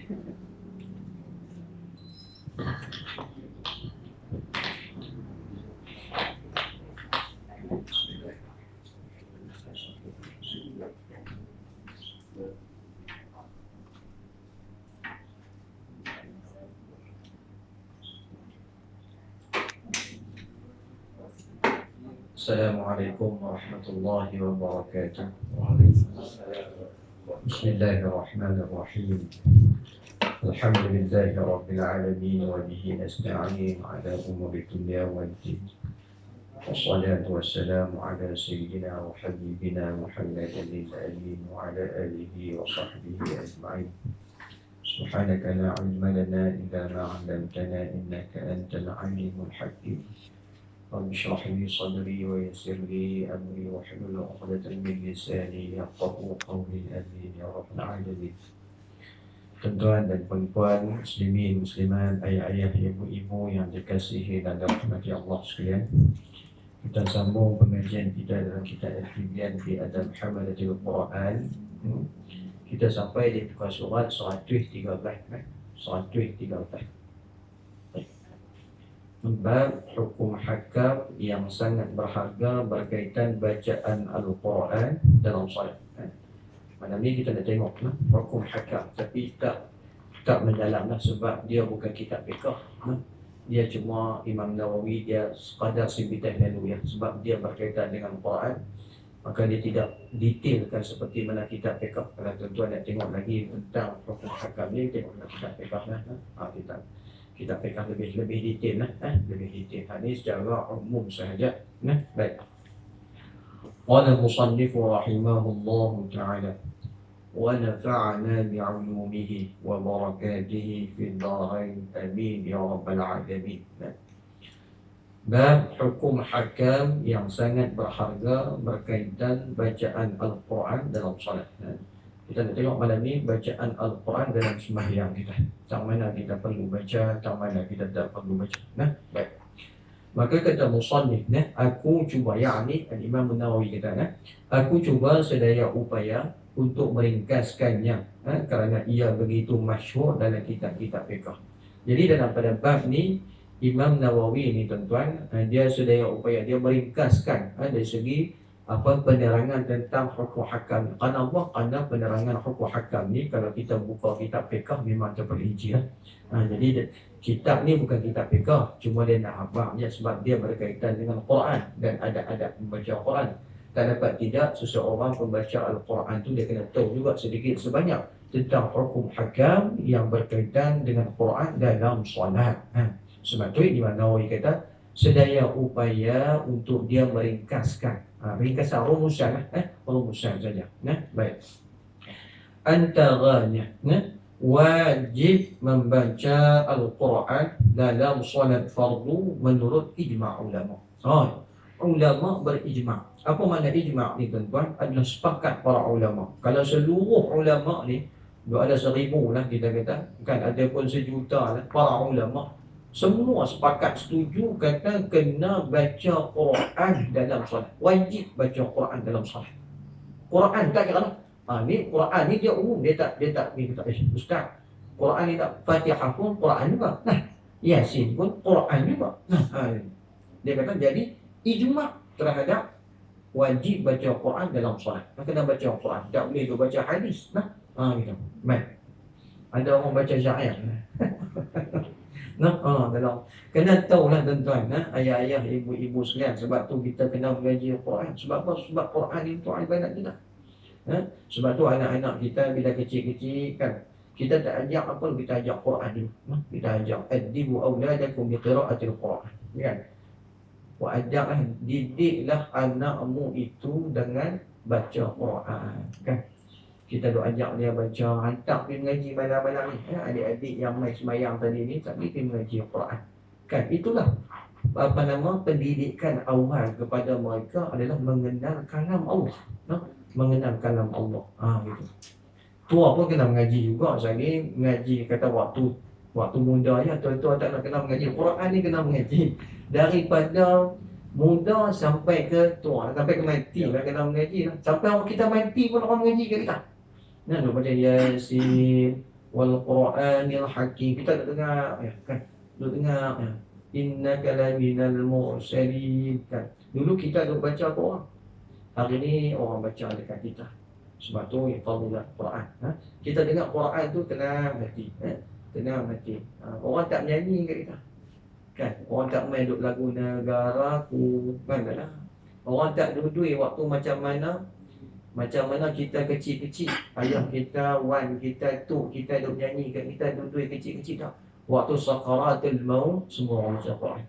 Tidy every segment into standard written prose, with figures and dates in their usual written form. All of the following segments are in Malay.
Assalamualaikum warahmatullahi wabarakatuh. Bismillahirrahmanirrahim. Alhamdulillahi rabbil alamin wa bihi nasta'in ala umuri dunya waddin. Wassalatu wassalamu ala sayyidina wa habibina Muhammadin al-amin wa ala alihi wa sahbihi ajma'in. Subhanaka la ilma lana illa ma 'allamtana innaka antal alimul hakim. رب اشرح لي صدري ويسر لي أمري واحلل عقدة من لساني يفقهوا قولي آمين يا رب العالمين. Tuan-tuan dan puan-puan, muslimin, muslimat, ayah-ayah, ibu-ibu yang dikasihi dan dirahmati Allah sekalian. Kita sambung pengajian kita dalam kitab Al-Tibyan fi Adab Hamalatil Quran. Kita sampai di muka surat 113. 113. Bab hukum hakam yang sangat berharga berkaitan bacaan Al-Quran dalam salat. Malam ni kita nak tengok hukum hakam, tapi tak mendalam sebab dia bukan kitab fiqh. Dia cuma Imam Nawawi, dia sekadar simpitan lalu sebab dia berkaitan dengan Quran, maka dia tidak detailkan seperti mana kitab fiqh. Kalau tuan-tuan nak tengok lagi tentang hukum hakam ni, tengoklah kitab fiqh kita fiqh lebih detail lebih detail. Ini secara umum sahaja. Baik. Qala al-musannif rahimahullahu ta'ala wa nafa'ana bi'ulumihi wa barakatihi fid dharain amin ya rabbal alamin. Bab hukum hakam yang sangat berharga berkaitan bacaan Al-Quran dalam salat. Kita nak tengok malam ni bacaan Al-Quran dalam sembahyang kita. Tang mana kita perlu baca, tang mana kita tak perlu baca. Baik. Maka kata musannif, aku cuba, yakni Imam Nawawi kata, aku cuba sedaya upaya untuk meringkaskannya kerana ia begitu masyhur dalam kitab-kitab fiqh. Jadi dalam pada bab ni Imam Nawawi ni tuan-tuan, dia sedaya upaya dia meringkaskan dari segi penerangan tentang hukum hakam. Kerana apa? Kerana penerangan hukum hakam ni kalau kita buka kitab fiqh memang terperinci jadi kitab ni bukan kitab fiqh, cuma dia nak abangnya sebab dia berkaitan dengan Quran dan adab-adab membaca Quran. Tak dapat tidak seseorang pembaca Al-Quran tu dia kena tahu juga sedikit sebanyak tentang hukum hakam yang berkaitan dengan Quran dalam solat. Sebab tu Imam Nawawi kata sedaya upaya untuk dia meringkaskan ringkasan rumusan rumusan saja. Baik. Antaranya wajib membaca Al-Quran dalam solat fardu menurut ijma' ulama. Ulama berijma'. Apa makna ijma' ni tuan-tuan? Adalah sepakat para ulama. Kalau seluruh ulama ni ada 1000 lah kita kata, kan ada pun 1 juta lah para ulama, semua sepakat setuju kata kena baca Quran dalam solat. Wajib baca Quran dalam solat. Quran tak kira ni Quran ni dia umum, dia tak ni kata ustaz. Quran ni tak Fatihah pun Quran juga. Yasin pun Quran juga. Dia kata jadi ijma' terhadap wajib baca Quran dalam solat. Kena baca Quran, tak boleh tu baca hadis. Gitu. Baik. Ada orang baca syair. Dalam kena tahulah tuan-tuan, ayah-ayah, ibu-ibu sekalian, sebab tu kita kena mengaji Quran. Sebab apa? Sebab Quran itu ibadat kita. Sebab tu anak-anak kita bila kecil-kecil kan, kita tak ajak apa, kita ajak Quran dulu. Kita ajak adibu auladakum biqiraatil Quran. Kan? Wa ajaklah, didiklah anakmu itu dengan baca Quran. Kan? Kita duk ajak dia baca, hantar pergi mengaji malam-malam ni. Adik-adik yang mai semayang tadi ni tak pergi mengaji Quran. Kan itulah pendidikan awal kepada mereka adalah mengenal kalam Allah. Mengenal kalam Allah. Gitu. Tua pun kena mengaji juga. Saya ni mengaji kata waktu muda ya, tua-tua tak nak kena mengaji. Quran ni kena mengaji. Daripada muda sampai ke tua, sampai ke mati lah kena mengaji lah. Sampai kita mati pun orang mengaji ke kita. Nak baca Yasin, wal Qur'anil Hakim. Kita dah dengar ya kan? Dah dengar ya. Innaka laminal mursalin kan. Dulu kita duk baca Quran. Hari ni orang baca dekat kita. Sebab tu hafazlah Quran. Kita dengar Quran tu tenang hati. Tenang hati. Orang tak menyanyi kat kita. Kan? Orang tak main duk lagu negaraku. Kan tak lah. Orang tak duduk waktu macam mana kita kecil-kecil. Ayah kita, wan kita, tok kita duk nyanyi kat kita duduk kecil-kecil tak. Waktu sakaratul maut semua orang baca Quran.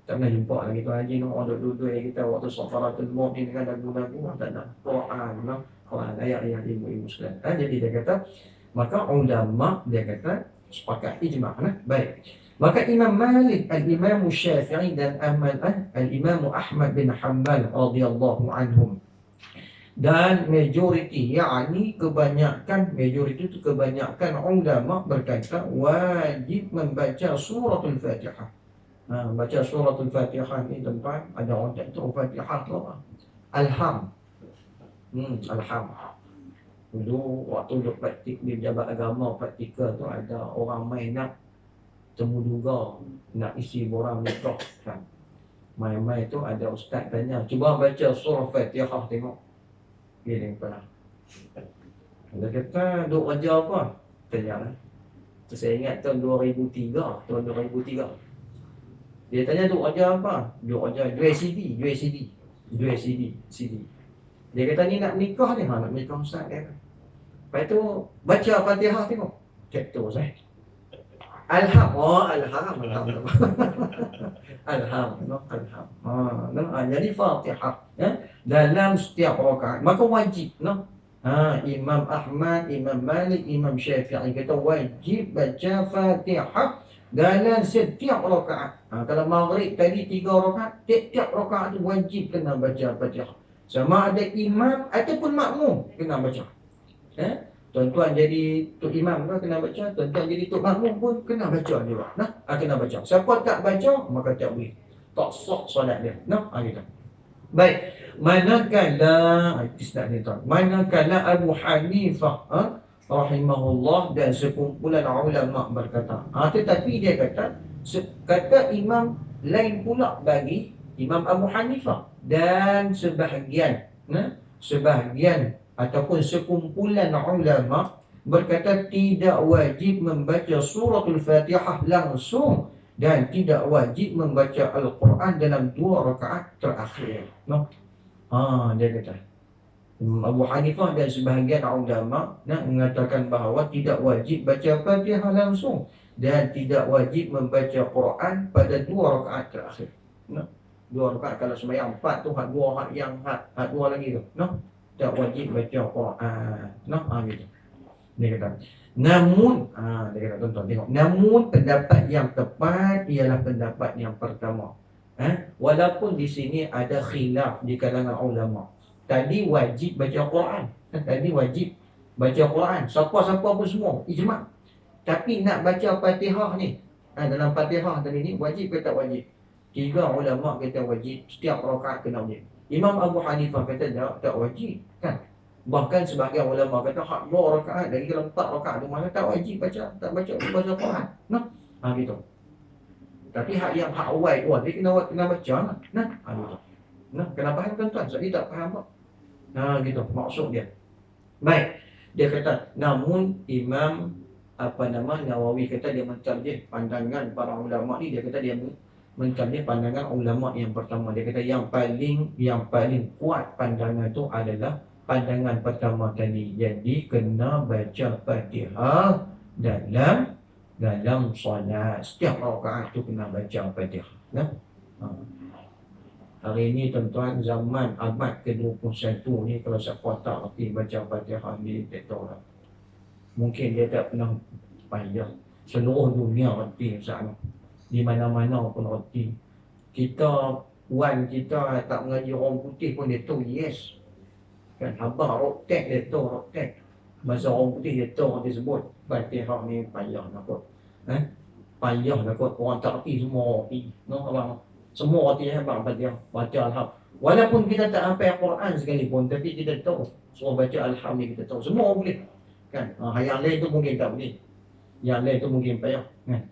Tak pernah jumpa lagi tu haji orang duduk kita waktu sakaratul maut ni dengan lagu-lagu tak ada. Quran ayat-ayat ilmu sekalian. Jadi dia kata maka ulama dia kata sepakat ijma'. Baik. Maka Imam Malik, Al-Imam Syafi'i dan Al-Imam Ahmad bin Hanbal radhiyallahu anhum dan majoriti, yakni kebanyakan, majoriti itu kebanyakan ulama berkata wajib membaca suratul Fatihah. Baca suratul Fatihah ni tuan-tuan, ada orang tak tahu Fatihah tu apa? Alham. Alham. Dulu waktu duk praktik di Pejabat Agama praktikal tu ada orang main nak temu duga, nak isi borang nikah kan. Main-main tu ada ustaz tanya, cuba baca surah Fatihah tengok. Dia pernah. Dia kata duk raja apa? Tanya lah. Saya ingat tahun 2003. Dia tanya duk raja apa? Duk raja jual CD. Dia kata ni nak nikah ni, nak nikah ustaz dia. Lepas tu baca Fatihah tengok. Cek tu saya. Alham. Jadi Fatihah dalam setiap rakaat maka wajib Imam Ahmad, Imam Malik, Imam Syafi'i kata wajib baca Fatihah dalam setiap rakaat. Kalau maghrib tadi 3 rakaat, tiap-tiap rakaat tu wajib kena baca Fatihah. Sama ada imam ataupun makmum kena baca. Tuan-tuan jadi tok imam ke kena baca, tuan-tuan jadi tok makmum pun kena baca juga. Kena baca. Siapa tak baca maka tak boleh. Tak sah solat dia. Gitu. Baik. Manakala Abu Hanifah rahimahullah dan sekumpulan ulama berkata. Tetapi dia kata imam lain pula bagi Imam Abu Hanifah dan sebahagian ataupun sekumpulan ulama berkata tidak wajib membaca suratul Fatihah langsung dan tidak wajib membaca Al-Quran dalam 2 rakaat terakhir. Dia kata Abu Hanifah dan sebahagian ulama mengatakan bahawa tidak wajib baca Fatihah langsung dan tidak wajib membaca Quran pada 2 rakaat terakhir. 2 rakaat kalau sembahyang 4 tu hak 2 yang 2 lagi tu. Tak wajib baca Quran. Gitu. Dia kata. Namun, dia kata tuan-tuan tengok. Namun pendapat yang tepat ialah pendapat yang pertama. Walaupun di sini ada khilaf di kalangan ulama. Tadi wajib baca Quran. Tadi wajib baca Quran. Siapa-siapa pun semua ijma'. Tapi nak baca Fatihah ni, dalam Fatihah tadi ni wajib ke tak wajib? 3 ulama kata wajib, setiap rakaat kena wajib. Imam Abu Hanifah kata tak wajib kan. Bahkan sebahagian ulama kata hak 2 rakaat, lagi kalau 4 rakaat tu mana tak wajib baca, tak baca Quran. Gitu. Tapi hak awal tu dia kena baca lah. Gitu. Kena faham tuan-tuan, sebab dia tak faham apa. Gitu maksud dia. Baik. Dia kata namun Imam Nawawi kata dia mentarjih pandangan para ulama ni. Dia kata dia mentarjih pandangan ulama yang pertama. Dia kata yang paling kuat pandangan tu adalah pandangan pertama tadi. Jadi kena baca Fatihah dalam solat. Setiap rakaat tu kena baca Fatihah. Hari ini tuan-tuan zaman abad ke-21 ni, kalau siapa tak reti baca Fatihah ni tak tahu lah. Mungkin dia tak pernah payah. Seluruh dunia reti sana. Di mana-mana pun reti. Kita tak mengaji orang putih pun dia tahu yes. Kan Abah Roktek dia tahu Roktek. Masa orang putih dia tahu dia sebut Fatihah ni payah nak kot. Payah nak kot. Orang tak reti semua reti. Abang semua reti abang Fatihah. Baca Alhamdulillah. Walaupun kita tak hafal Quran sekalipun, tapi kita tahu. Suruh baca Alhamdulillah kita tahu. Semua boleh. Kan? Yang lain tu mungkin tak boleh. Yang lain tu mungkin payah kan.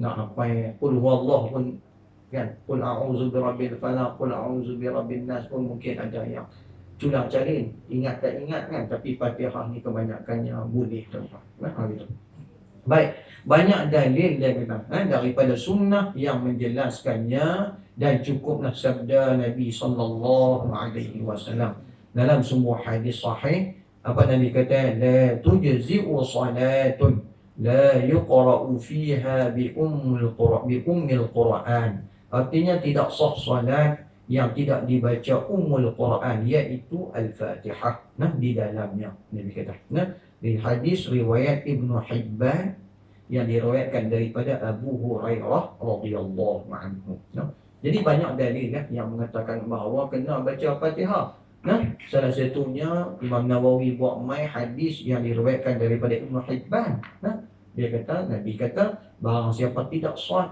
Nak hafal qul huwallah pun kan, qul a'udzu birabbil falaq, qul a'udzu birabbin nas pun mungkin ada yang culang calin, ingat tak ingat kan. Tapi Fatihah ni kebanyakannya boleh tuan-tuan. Gitu. Baik, banyak dalil dia kata daripada sunnah yang menjelaskannya, dan cukuplah sabda Nabi sallallahu alaihi wasallam dalam semua hadis sahih. Apa Nabi kata? La tujzi'u salatun la yuqra'u fiha bi ummil Qur'an. Artinya tidak sah salat yang tidak dibaca ummul Quran, iaitu Al-Fatihah. Di dalamnya Nabi kata. Di hadis riwayat Ibnu Hibban yang diriwayatkan daripada Abu Hurairah radhiyallahu anhu. Jadi banyak dalil yang mengatakan bahawa kena baca Fatihah. Salah satunya Imam Nawawi buat mai hadis yang diriwayatkan daripada Ibnu Hibban. Dia kata, Nabi kata, barang siapa tidak sah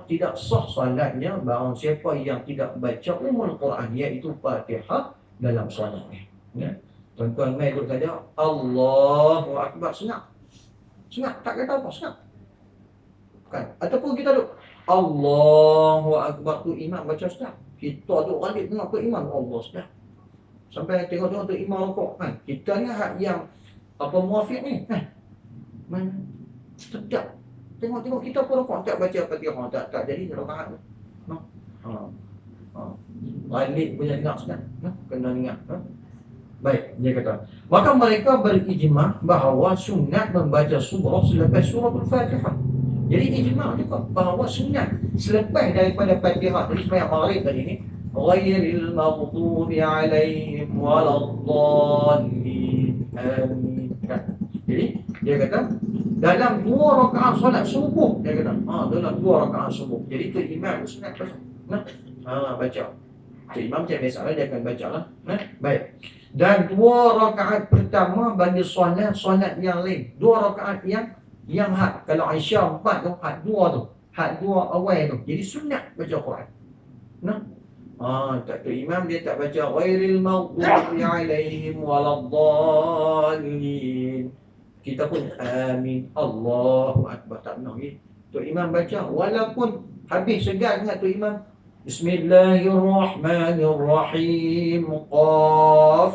salatnya, barang siapa yang tidak baca ummul Quran, iaitu Fatihah dalam solatnya. Tuan-tuan mai duk kata Allahu Akbar, senang. Tak kata apa, senang. Kan? Ataupun kita duk Allahu Akbar tu imam baca sedap. Kita duk balik tengok tu imam Allah sedap. Sampai tengok tu imam rukuk kan. Kita ni hak yang apa muafiq ni kan. Mana sedap. Tengok kita pun rukuk tak baca Fatihah, tak jadi rakaat tu. Balik punya dengar sedap. Kena ingat. Baik, dia kata, maka mereka berijma bahawa sunat membaca surah selepas surah Al-Fatihah. Jadi ijma' juga bahawa sunat selepas daripada Fatihah. Jadi sembahyang maghrib tadi ni, ghairil maghdubi alaihim waladdallin, amin. Jadi dia kata dalam 2 rakaat solat subuh, dia kata dalam 2 rakaat subuh. Jadi tu imam sunat baca. Baca. Tu imam macam biasa dia akan baca lah. Baik. Dan 2 rakaat pertama bagi solat yang lain. 2 rakaat yang had, kalau Aisyah 4 tu, had 2 tu, had 2 awal tu. Jadi sunat baca Quran. Tak tu imam dia tak baca ghairil maghdubi alaihim waladdallin. Kita pun amin, Allahu Akbar, tak benar lagi. Tu imam baca walaupun habis segan ingat tu imam Bismillahirrahmanirrahim, Qaf,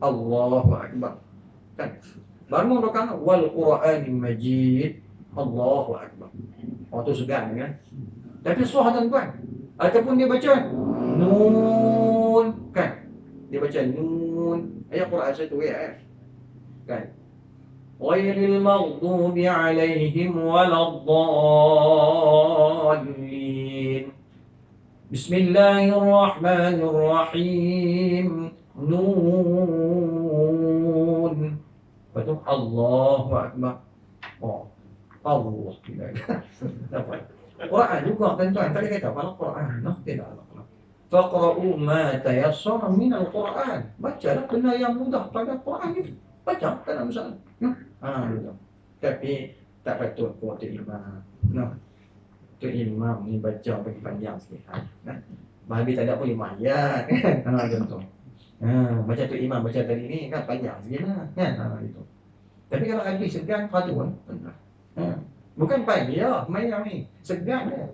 Allahu Akbar. Kan? Bangun rakaat wal Qur'anil Majid, Allahu Akbar. Tu segan kan. Tapi sah tuan-tuan. Ataupun dia baca nun kan. Dia baca nun. Ayat Quran satu ayat kan. Ghairil maghdubi alaihim waladdallin. Bismillahirrahmanirrahim. Nun. Lepas tu Allahu Akbar. Allah. Quran juga tuan-tuan. Tadi kata apa Quran? Tidak Allah. Faqra'u ma tayassara min al-Quran. Bacalah benda yang mudah pada Quran itu. Baca, tak ada masalah. Tapi tak patut buat imam. Tu imam ni baca bagi panjang sikit. Habis tak ada pun 5 ayat kan. Contoh. Baca tu imam baca tadi ni kan panjang sikit lah kan. Gitu. Tapi kalau habis segan patut bukan payah mayang ni, segan dia.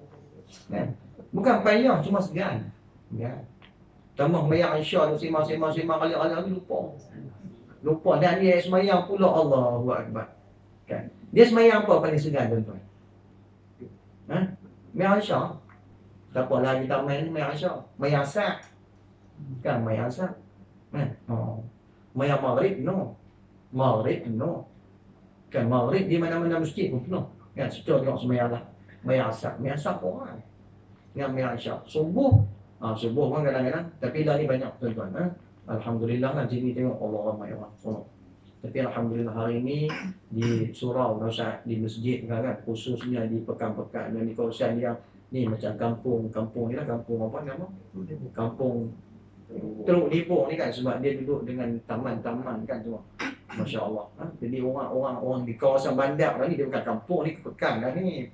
Kan? Bukan payah, cuma segan. Ya. Tambah mayang Aisyah tu semang kali lupa. Dan dia semayang pula Allahu Akbar. Kan? Dia semayang apa paling segan tuan-tuan? Mayang Aisyah. Siapa lagi tak main ni mayang Aisyah? Mayang Sa'd. Kan mayang Sa'd. Mayang Maghrib no. Kan Maghrib di mana-mana masjid pun penuh. Kan situ tengok semayang lah. Mayang Sa'd orang. Yang mayang Aisyah. Subuh pun kadang-kadang. Tapi lah ni banyak tuan-tuan. Alhamdulillah kan sini tengok Allah ramai orang. Tapi Alhamdulillah hari ini di surau di masjid kan, khususnya di pekan-pekan dan di kawasan yang ni macam kampung ni lah, kampung apa nama? Kampung Teluk Nipur ni kan, sebab dia duduk dengan taman-taman kan semua. Masya Allah. Jadi orang di kawasan bandar ni, dia bukan kampung ni, pekan dah ni.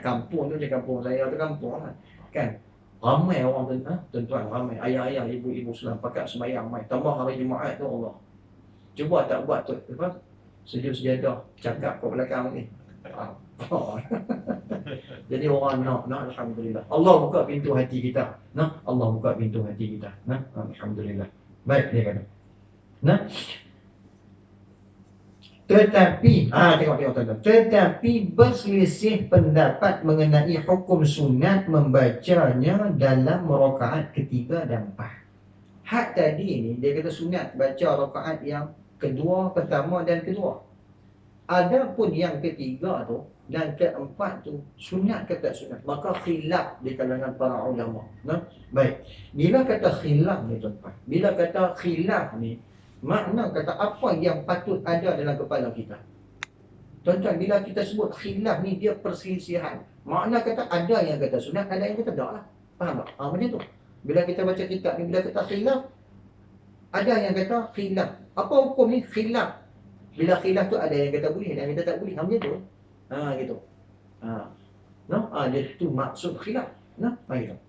Kampung tu macam kampung saya tu kampung lah. Kan? Ramai orang tuan-tuan, ramai ayah-ayah, ibu-ibu Islam pakat sembahyang mai. Tambah hari Jumaat tu Allah. Cuba tak buat tu apa? Sujud sejadah, cakap kat belakang ni. Oh. Jadi orang nak alhamdulillah. Allah buka pintu hati kita. Nah, Allah buka pintu hati kita. Nah, alhamdulillah. Baik dia kata. Nah, tetapi tengok tuan-tuan. Tetapi berselisih pendapat mengenai hukum sunat membacanya dalam rakaat ketiga dan empat. Hak tadi ni dia kata sunat baca rakaat yang kedua, pertama dan kedua. Adapun yang ketiga tu dan keempat tu sunat ke tak sunat, maka khilaf di kalangan para ulama. Nah, baik. Bila kata khilaf ni tuan-tuan, bila kata khilaf ni makna kata apa yang patut ada dalam kepala kita. Tuan-tuan, bila kita sebut khilaf ni dia perselisihan. Makna kata ada yang kata sunat, ada yang kata tak lah. Faham tak? Macam tu. Bila kita baca kitab ni, bila kata khilaf, ada yang kata khilaf. Apa hukum ni? Khilaf. Bila khilaf tu ada yang kata boleh, ada yang kata tak boleh. Macam tu. Gitu. No? Dia tu maksud khilaf. Nah, gitu.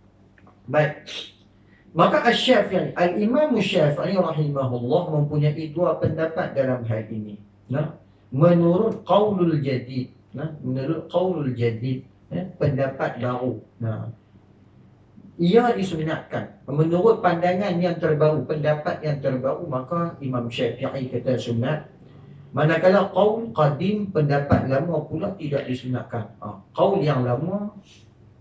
Baik. Maka Asy-Syafi'i, Al-Imam Asy-Syafi'i rahimahullah mempunyai dua pendapat dalam hal ini. Nah, menurut qaulul jadid, menurut qaulul jadid, pendapat baru. Nah, ia disunatkan. Menurut pandangan yang terbaru, pendapat yang terbaru, maka Imam Syafi'i kata sunat. Manakala qaul qadim, pendapat lama pula tidak disunatkan. Qaul yang lama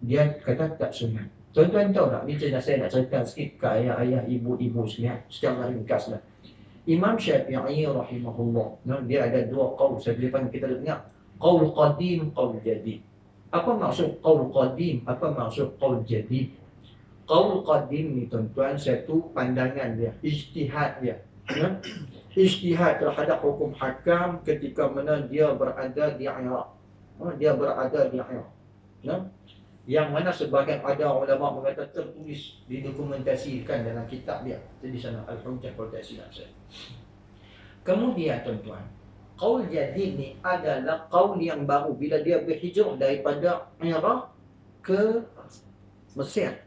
dia kata tak sunat. Tuan-tuan tahu tak, ni saya nak cerita sikit ke ayah-ayah, ibu-ibu sekalian, secara ringkaslah. Imam Syafi'i rahimahullah, dia ada dua qaul. Saya boleh kita dengar qaul qadim, qaul jadid. Apa maksud qaul qadim? Apa maksud qaul jadid? Qaul qadim ni tuan-tuan, satu pandangan dia, ijtihad dia. Ijtihad terhadap hukum hakam ketika mana dia berada di Iraq. Dia berada di Iraq. Yang mana sebahagian ada ulama mengatakan tertulis, didokumentasikan dalam kitab dia. Jadi sana Al-Hujjah kalau tak silap saya. Kemudian tuan-tuan, qaul jadid ni adalah qaul yang baru bila dia berhijrah daripada Iraq ke Mesir.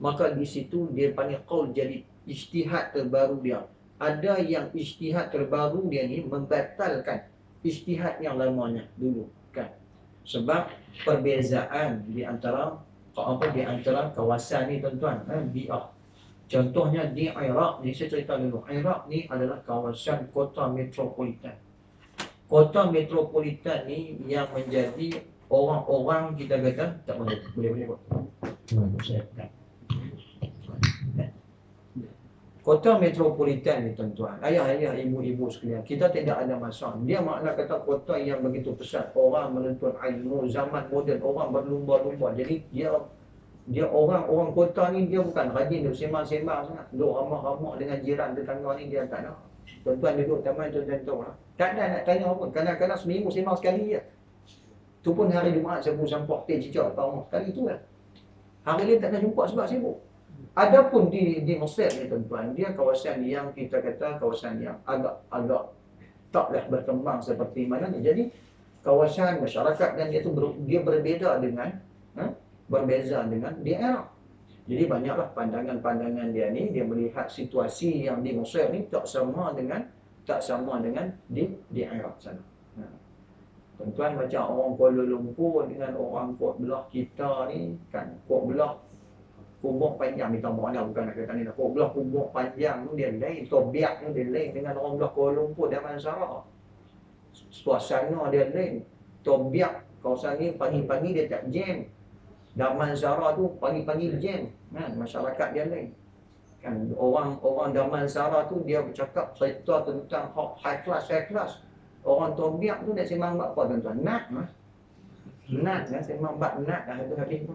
Maka di situ dia panggil qaul jadid, ijtihad terbaru dia. Ada yang ijtihad terbaru dia ni membatalkan ijtihad yang lamanya dulu, kan? Sebab perbezaan di antara kawasan ni tuan-tuan, contohnya di Iraq ni, saya cerita dulu. Iraq ni adalah kawasan kota metropolitan. Kota metropolitan ni yang menjadi orang-orang kita kata tak boleh buat. Kota metropolitan ni tuan-tuan, ayah-ayah, ibu-ibu sekalian, kita tidak ada masalah. Dia makna kata kota yang begitu pesat, orang menuntut ilmu, zaman moden, orang berlumba-lumba. Jadi dia orang kota ni dia bukan rajin duk sembang-sembang sangat, duk ramah-ramah dengan jiran tetangga ni, dia tak ada. Tuan-tuan duduk taman, tuan-tuan tahu lah. Tak ada nak tanya pun, kadang-kadang seminggu sembang sekali je. Tu pun hari Jumaat sapu sampah teh cicak kat rumah, kali tu lah. Hari lain tak nak jumpa sebab sibuk. Adapun di Mesir ni tuan-tuan, dia kawasan yang kita kata kawasan yang agak taklah berkembang seperti mana ni. Jadi kawasan masyarakat dan dia tu dia berbeza dengan di Iraq. Jadi banyaklah pandangan-pandangan dia ni, dia melihat situasi yang di Mesir ni tak sama dengan di Iraq sana. Tuan-tuan, macam orang Kuala Lumpur dengan orang Kuala Belah kita ni kan, Kuala Belah kubur panjang, minta maaf lah, bukan nak kata ni lah. Kuala Belah kubur panjang tu dia lain, Tobiak tu dia lain dengan orang Belah Kuala Lumpur dan Damansara. Suasana dia lain. Tobiak kawasan ni pagi-pagi dia tak jam. Damansara tu pagi-pagi jam. Kan, masyarakat dia lain. Kan, orang Damansara tu dia bercakap cerita tentang high class. Orang Tobiak tu dia sembang bab apa tuan-tuan? Nat kan, sembang bab nat dah tu hadis tu.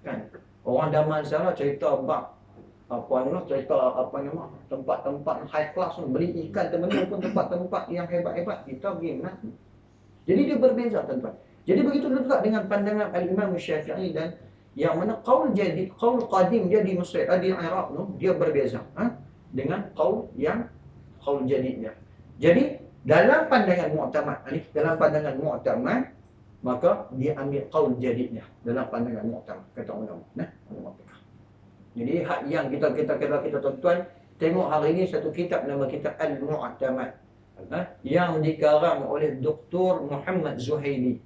Kan? Orang Damansara cerita bab tempat-tempat high class tu, beli ikan termenung pun tempat-tempat yang hebat-hebat, kita pergi nak. Jadi dia berbeza tuan-tuan. Jadi begitu juga dengan pandangan Al-Imam Syafi'i, dan yang mana qaul jadid, qaul qadim dia di Mesir, di Iraq tu dia berbeza dengan qaul jadidnya. Jadi dalam pandangan mu'tamad, maka dia ambil qaul jadidnya dalam pandangan mu'tamad, kata ulama. Ulama fiqh. Jadi hak yang kita tuan-tuan tengok hari ini satu kitab nama kitab Al-Mu'tamad. yang dikarang oleh Dr. Muhammad Zuhaili.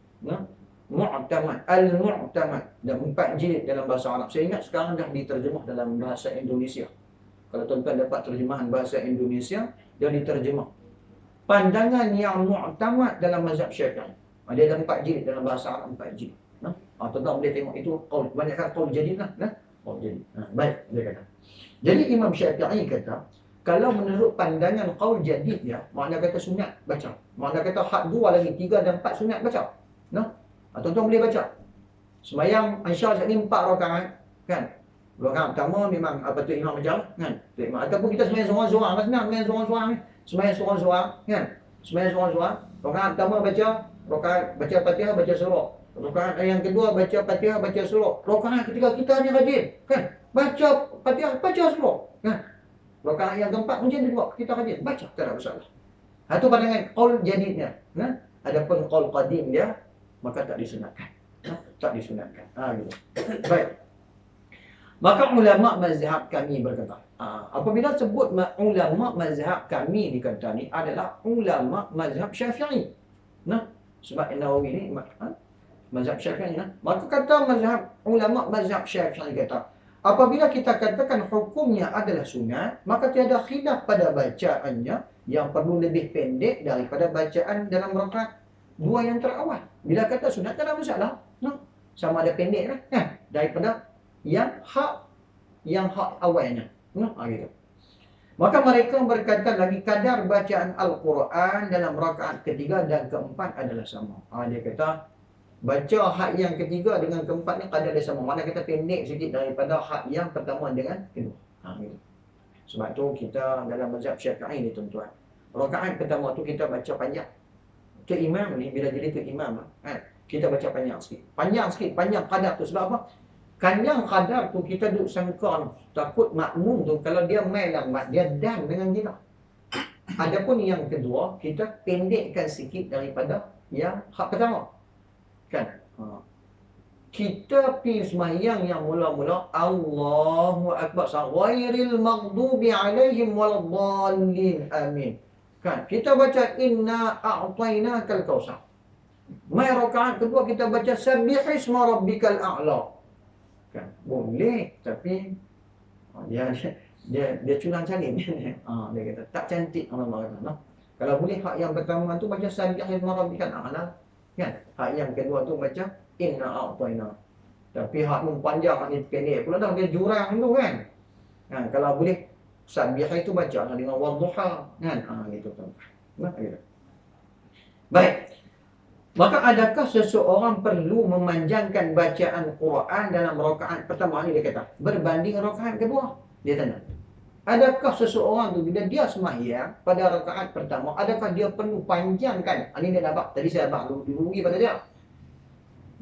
Mu'tamad, Al-Mu'tamad, dan 4 jilid dalam bahasa Arab. Saya ingat sekarang dah diterjemah dalam bahasa Indonesia. Kalau tuan-tuan dapat terjemahan bahasa Indonesia, dia diterjemah. Pandangan yang mu'tamad dalam mazhab Syafi'i. Dia ada 4 jilid dalam bahasa Arab, 4 jilid. Tuan-tuan boleh tengok itu qaul, banyakkan qaul jadid lah. Qaul jadid. Baik, dia kata. Jadi Imam Syafi'i kata, kalau menurut pandangan qaul jadid dia, makna kata sunat baca. Makna kata hak 2 lagi 3 dan 4 sunat baca. Tuan-tuan boleh baca. Sembahyang Aisyah sekali 4 rakaat, kan? Rakaat pertama memang apa tu imam baca, kan? Ataupun kita sembahyang seorang-seorang, apa senang sembahyang seorang-seorang ni? Sembahyang seorang-seorang, kan? Sembahyang seorang-seorang, rakaat pertama baca, rakaat baca Fatihah, baca surah. Rakaat yang kedua baca Fatihah, baca surah. Rakaat ketiga kita ni rajin, kan? Baca Fatihah, baca surah, kan? Rakaat yang keempat macam tu juga, kita rajin baca, tak ada masalah. Itu pandangan qaul jadidnya. Adapun qaul qadim dia, maka tak disunatkan. Tak disunatkan. Gitu. Baik. Maka ulama mazhab kami berkata, apabila sebut ulama mazhab kami dikata ni adalah ulama mazhab Syafi'i. Sebab Nawawi ni mazhab Syafi'i. Maka kata ulama mazhab Syafi'i kata, apabila kita katakan hukumnya adalah sunat, maka tiada khilaf pada bacaannya yang perlu lebih pendek daripada bacaan dalam rakaat 2 yang terawal. Bila kata sunat tak ada masalah. Sama ada pendek lah, kan? Daripada yang hak awalnya. Gitu. Maka mereka berkata lagi kadar bacaan Al-Quran dalam rakaat ketiga dan keempat adalah sama. Dia kata baca hak yang ketiga dengan keempat ni kadar dia sama. Mana kata pendek sikit daripada hak yang pertama dengan kedua. Gitu. Sebab tu kita dalam mazhab Syafi'i ni tuan-tuan, rakaat pertama tu kita baca panjang. Ke imam ni bila jadi ke imam, kita baca panjang sikit. Panjang kadar tu. Sebab apa? Panjang kadar tu kita duduk sangka, takut makmum tu kalau dia main lambat, dia dan dengan kita. Adapun yang kedua, kita pendekkan sikit daripada yang hak pertama. Kan? Kita pergi sembahyang yang mula-mula Allahu Akbar, ghairil maghdubi alaihim waladdallin, amin. Kan? Kita baca inna a'tainakal kautsar. Mai rakaat kedua kita baca sabbihisma rabbikal a'la. Kan? Boleh, tapi dia culang salin. Dia kata tak cantik Allah kata. Kalau boleh hak yang pertama tu baca sabbihisma rabbikal a'la, kan? Hak yang kedua tu baca inna a'taina. Tapi hak yang panjang ni pendek pula dah, dia jurang tu kan. Kalau boleh sabbih itu baca dengan wadduha, kan? Gitu tuan-tuan. Gitu. Baik. Maka adakah seseorang perlu memanjangkan bacaan Quran dalam rakaat pertama ni, dia kata, berbanding rakaat kedua? Dia tanya. Adakah seseorang tu bila dia sembahyang pada rakaat pertama, adakah dia perlu panjangkan? Ini dia dapat. Tadi saya abang dulu pada dia.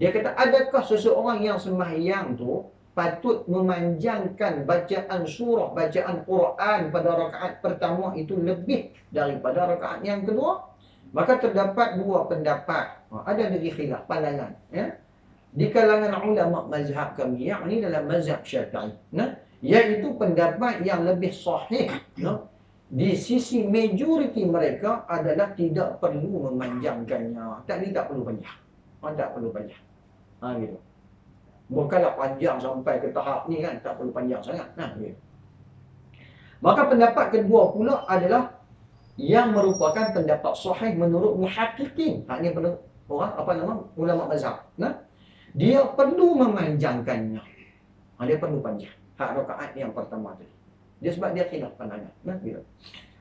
Dia kata, adakah seseorang yang sembahyang tu patut memanjangkan bacaan surah, bacaan Quran pada rakaat pertama itu lebih daripada rakaat yang kedua? Maka terdapat 2 pendapat. Ada lagi khilaf pandangan, ya, di kalangan ulama mazhab kami, yakni dalam mazhab Syafi'i, iaitu pendapat yang lebih sahih, di sisi majoriti mereka adalah tidak perlu memanjangkannya. Tak perlu panjang. Tak perlu panjang. Gitu. Bukanlah panjang sampai ke tahap ni, kan, tak perlu panjang sangat. Gitu. Maka pendapat kedua pula adalah yang merupakan pendapat sahih menurut muhaqqiqin. Ini orang ulama mazhab. Dia perlu memanjangkannya. Dia perlu panjang hak rakaat yang pertama tadi. Dia sebab dia khilaf pandangan. Gitu.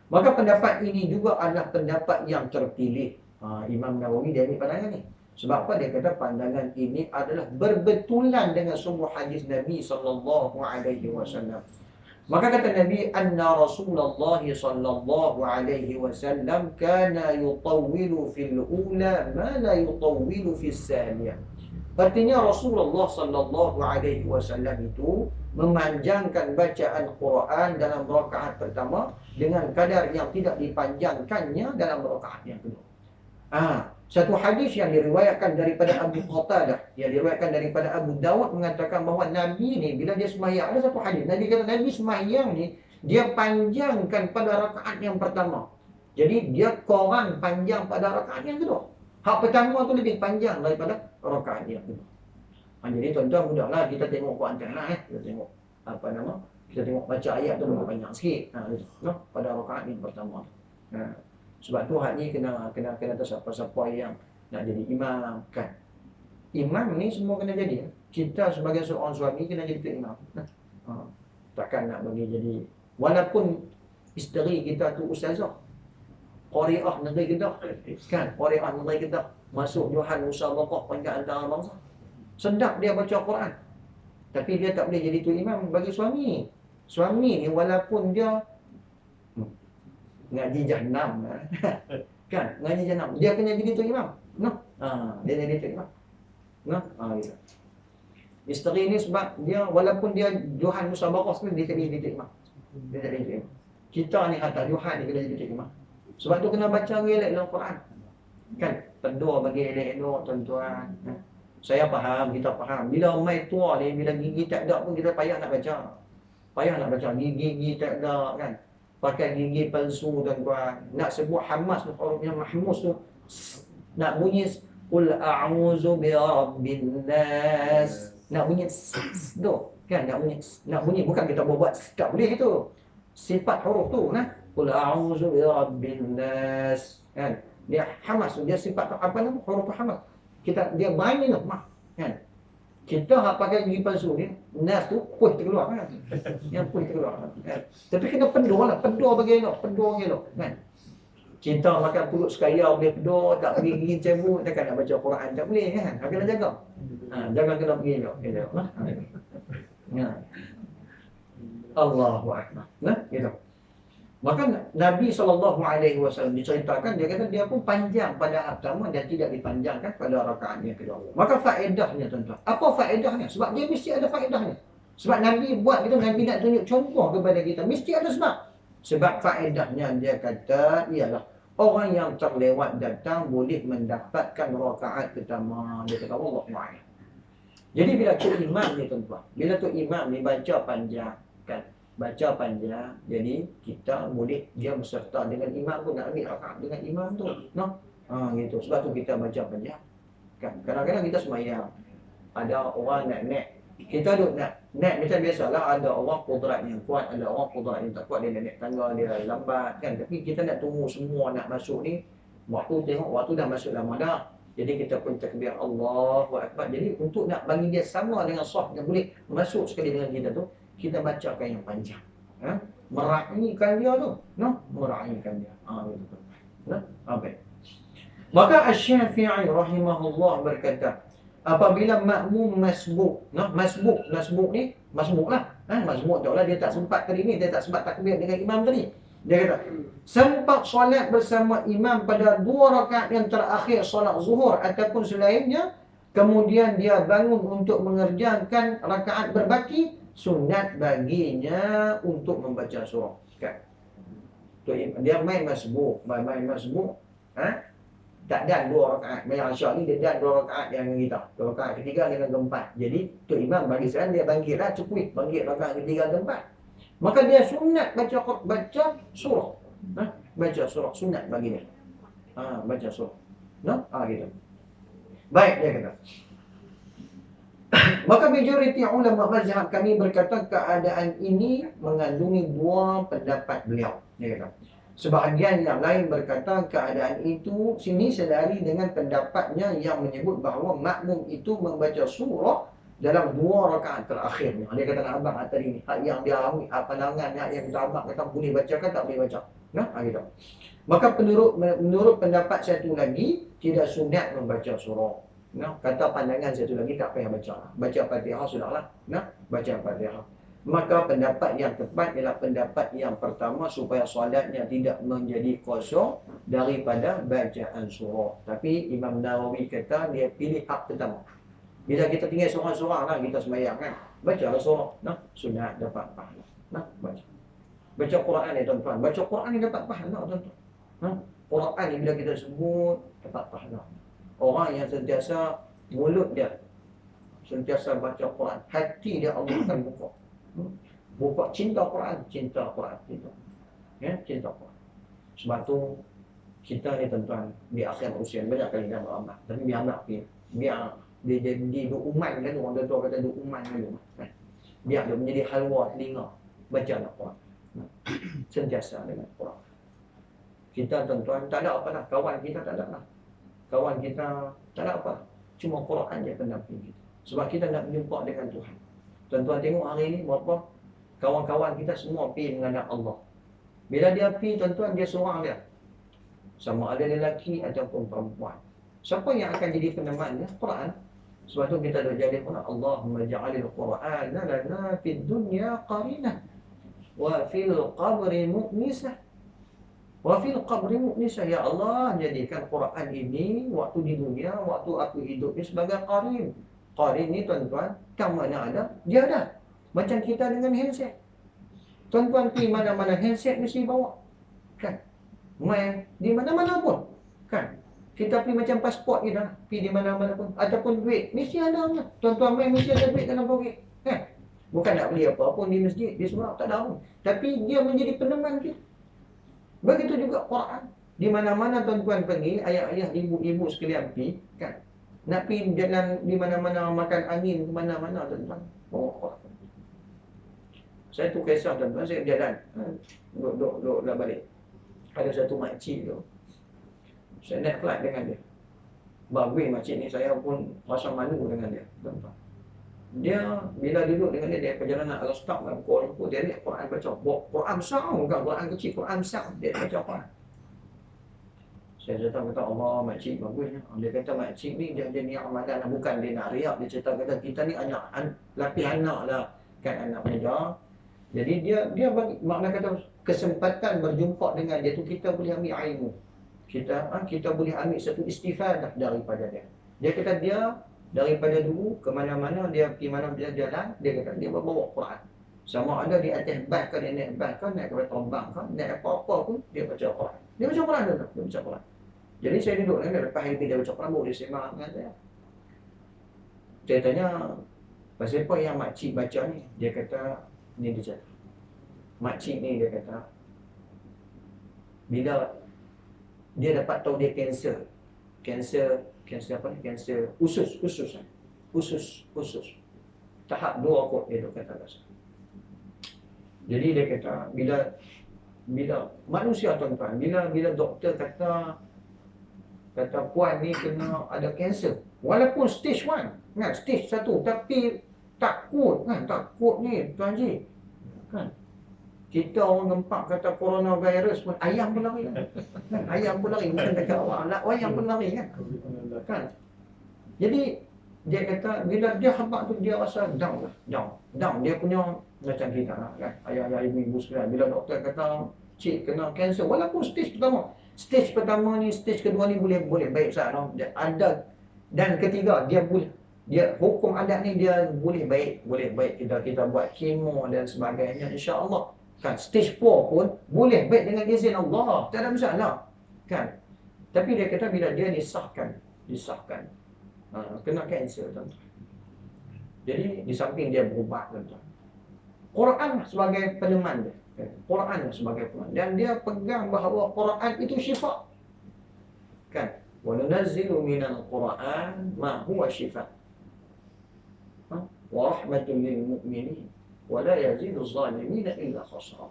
Maka pendapat ini juga adalah pendapat yang terpilih. Imam Nawawi dia ambil pandangan ni. Sebab apa? Dia kata pandangan ini adalah berbetulan dengan semua hadis Nabi sallallahu alaihi wasallam. Maka kata Nabi, anna Rasulullah sallallahu alaihi wasallam kana yutawwilu fil ula ma la yutawwilu fis saniyah. Artinya Rasulullah sallallahu alaihi wasallam itu memanjangkan bacaan Quran dalam rakaat pertama dengan kadar yang tidak dipanjangkannya dalam rakaat yang kedua. Satu hadis yang diriwayatkan daripada Abu Qatadah, yang diriwayatkan daripada Abu Dawud mengatakan bahawa Nabi ni bila dia sembahyang, ada satu hadis Nabi kata Nabi sembahyang ni dia panjangkan pada rakaat yang pertama Jadi dia Quran panjang pada rakaat yang kedua. Hak pertama tu lebih panjang daripada rakaat yang kedua. Jadi tuan-tuan mudahlah kita tengok Quran tengah kita tengok apa nama? Kita tengok baca ayat tu lebih panjang sikit. No? Pada rakaat yang pertama. Sebab tu hak ni kena tahu siapa-siapa yang nak jadi imam kan. Imam ni semua kena jadi. Kita sebagai seorang suami kena jadi imam. Takkan nak bagi jadi, walaupun isteri kita tu ustazah, qari'ah negeri Kedah kan, qari'ah negeri Kedah, masuk Johan Musabaqah peringkat antarabangsa, sedap dia baca Quran, tapi dia tak boleh jadi tu imam bagi suami. Suami ni walaupun dia ngaji jahanam kan, ngaji jahanam, dia kena jadi tu imam. Dia jadi tu imam. Gitu. Isteri ni sebab dia walaupun dia Johan Musabaqah sekali, dia tak boleh jadi tu imam. Dia tak boleh jadi imam. Kita ni hantar Johan ni kena jadi tu imam. Sebab tu kena baca elok dalam Quran. Kan, pedua bagi elok-elok tuan-tuan. Saya faham, kita faham. Bila mai tua ni, bila gigi tak ada pun kita payah nak baca. Payah nak baca, gigi tak ada kan. Pakai gigi palsu tuan-tuan. Nak sebut hamas tu, huruf yang mahmus tu, nak bunyi qul a'udzu bi rabbin nas. Nak bunyi tu kan, nak bunyi bukan kita buat tak boleh gitu. Sifat huruf tu nah. Qul a'udzu bi rabbin nas kan. Dia hamas, dia sifat apa nama huruf hamas. Dia main tu kan. Kita hak pakai gigi palsu ni, nas tu puih terkeluar kan. Yang puih terkeluar kan. Tapi kena pedua lah, pedua bagi elok kan. Kita makan pulut sekaya boleh pedua, tak pergi gigi cebut, takkan nak baca Quran tak boleh kan. Kena jaga. Jangan kena pergi elok. Allahu akbar. Gitu. Maka Nabi SAW diceritakan, dia kata dia pun panjang pada pertama dan tidak dipanjangkan pada rakaat yang kedua. Maka faedahnya tuan-tuan. Apa faedahnya? Sebab dia mesti ada faedahnya. Sebab Nabi buat gitu, Nabi nak tunjuk contoh kepada kita. Mesti ada sebab. Sebab faedahnya dia kata ialah orang yang terlewat datang boleh mendapatkan rakaat pertama. Dia kata Allah SWT. Jadi bila tu imam ni tuan-tuan, bila tu imam ni baca panjang kan, baca panjang, jadi kita boleh dia berserta dengan imam pun, nak ambil rakaat dengan imam tu, gitu. Sebab tu kita baca panjang kan. Kadang-kadang kita semayang, ada orang naik, kita duduk naik macam biasalah, ada orang kudrat yang kuat, ada orang kudrat yang tak kuat, dia naik tangga, dia lambat kan. Tapi kita nak tunggu semua nak masuk ni, waktu dah masuk lama dah. Jadi kita pun takbir Allahu Akbar. Jadi untuk nak bagi dia sama dengan saf, dia boleh masuk sekali dengan kita tu, kita bacakan yang panjang. Meraihkan dia tu. Meraihkan dia. Gitu. Baik. Maka Asy-Syafi'i rahimahullah berkata, apabila makmum masbuk, masbuk ni, masbuklah. Masbuk tahulah dia tak sempat tadi ni, dia tak sempat takbir dengan imam tadi. Dia kata, sempat solat bersama imam pada 2 rakaat yang terakhir solat zuhur ataupun selainnya, kemudian dia bangun untuk mengerjakan rakaat berbaki, sunat baginya untuk membaca surah. Kan? Dia main masbuk, tak dan 2 rakaat. Yang Aisyah ni dia dan 2 rakaat yang kita. 2 rakaat ketiga dengan keempat. Jadi tu imam bagi sekarang dia bangkitlah cukup, bangkit rakaat ketiga keempat. Maka dia sunat baca surah. Baca surah sunat bagi dia. Baca surah. Gitu. Baik, dia kata. Maka majoriti ulama mazhab kami berkata keadaan ini mengandungi 2 pendapat beliau. Dia kata. Sebahagian yang lain berkata keadaan itu sini selari dengan pendapatnya yang menyebut bahawa makmum itu membaca surah dalam 2 rakaat terakhirnya. Dia kata nak abang tadi ni, hak yang dia ambil pandangan yang kita abang kata boleh baca kan tak boleh baca. Gitu. Maka menurut pendapat satu lagi tidak sunat membaca surah. Kata pandangan satu lagi tak payah baca. Baca Fatihah sudahlah. Baca Fatihah. Maka pendapat yang tepat ialah pendapat yang pertama, supaya solatnya tidak menjadi kosong daripada bacaan surah. Tapi Imam Nawawi kata dia pilih hak pertama. Bila kita tinggal seorang-seorang lah, kita sembahyang kan, baca surah, sunat dapat pahala. Baca Quran ni tuan-tuan, baca Quran ni dapat pahala tuan-tuan. Quran ni bila kita sebut dapat pahala. Orang yang sentiasa mulut dia sentiasa baca Quran, hati dia Allah akan buka cinta Quran, cinta Quran. Sebab tu kita ni tuan-tuan di akhir usia banyak kali dah beramal, tapi biar nak biar dia jadi du'uman kan, orang tua kata du'uman dulu kan. Biar dia menjadi halwa telinga baca Al-Quran, sentiasa dengan Quran. Kita tuan-tuan tak ada apa dah, kawan kita tak ada lah, kawan kita tak ada apa, cuma Quran je pendamping kita. Sebab kita nak berjumpa dengan Tuhan. Tuan-tuan tengok hari ni berapa kawan-kawan kita semua pergi menghadap Allah. Bila dia pergi tuan-tuan, dia seorang dia, sama ada lelaki ataupun perempuan. Siapa yang akan jadi penemannya? Quran. Sebab tu kita dah jadi Quran. Allahumma ja'alil Qur'ana lana fid dunya qarinah wa fil qabri mu'nisah. Wa fil qabri mu'nisah. Ya Allah, jadikan Quran ini waktu di dunia, waktu aku hidup ni sebagai qarin. Qarin ni tuan-tuan, kat mana ada? Dia ada. Macam kita dengan handset. Tuan-tuan pergi mana-mana, handset mesti bawa. Kan? Main di mana-mana pun. Kan? Kita pergi macam pasport kita, pergi di mana-mana pun. Ataupun duit, mesti ada. Tuan-tuan main mesti ada duit dalam poket. Kan? Bukan nak beli apa pun di masjid, di semua tak ada pun. Tapi dia menjadi peneman kita. Begitu juga Quran. Di mana-mana tuan-tuan pergi, ayah-ayah, ibu-ibu sekalian pergi, kan? Nak pergi jalan di mana-mana, makan angin ke mana-mana tuan-tuan, bawa Quran. Saya tu kisah tuan-tuan, saya berjalan, duduk dah balik. Ada satu makcik tu, saya naik flight dengan dia. Bagus makcik ni, saya pun rasa malu dengan dia, tuan-tuan. Dia bila duduk dengan dia perjalanan al-stop dalam Kuala Lumpur, dia lihat Quran baca. Quran besar, bukan Quran kecil, Quran besar. Dia baca Quran. Saya kata Allah, makcik bagusnya. Dia kata makcik ni dia ada niat amalan, bukan dia nak riak. Dia cerita kata kita ni anak lapis anak lah, kan, anak muda. Jadi dia bagi makna kata kesempatan berjumpa dengan dia tu kita boleh ambil ilmu. Kita boleh ambil satu istifadah daripada dia. Dia kata dia daripada dulu ke mana-mana dia pergi mana dia jalan, dia kata dia bawa Quran. Sama ada di atas bas ke, dia naik bas ke, naik kapal terbang ke, naik apa-apa pun dia baca Quran. Dia baca Quran tu, dia baca Quran. Jadi saya duduk dengan dia, lepas dia baca Quran baru dia sembang dengan saya. Saya tanya, pasal apa yang makcik baca ni? Dia kata, ni dia cakap. Makcik ni dia kata, bila dia dapat tahu dia kanser apa ni? Kanser usus. Tahap 2 kot dia dok kata rasa. Jadi dia kata bila manusia tuan-tuan, bila doktor kata puan ni kena ada kanser, walaupun stage 1, kan, stage 1, tapi takut kan, takut ni Tuan Haji. Kan? Kita orang gempak kata coronavirus pun ayam pun lari kan. Ayam pun lari, bukan dekat awak, ayam pun lari kan. Kan? Jadi dia kata bila dia habaq tu dia rasa down. Dia punya macam kita lah kan. Ayah-ayah, ibu-ibu sekalian, bila doktor kata cik kena kanser, walaupun stage pertama ni, stage kedua ni boleh baik sah. Ada dan ketiga dia hukum adat ni dia boleh baik kita buat kemo dan sebagainya insya-Allah. Kan, stage 4 pun boleh baik dengan izin Allah, tak ada masalah. Kan? Tapi dia kata bila dia disahkan kena kanser tuan-tuan. Jadi di samping dia berubat tuan-tuan, Quran sebagai peneman dia. Quran sebagai peneman, dan dia pegang bahawa Quran itu syifa. Kan? Wa nunazzilu minal Quran ma huwa syifa. Wa rahmatul lil mu'minin wa la yazidu zalimina illa khasara.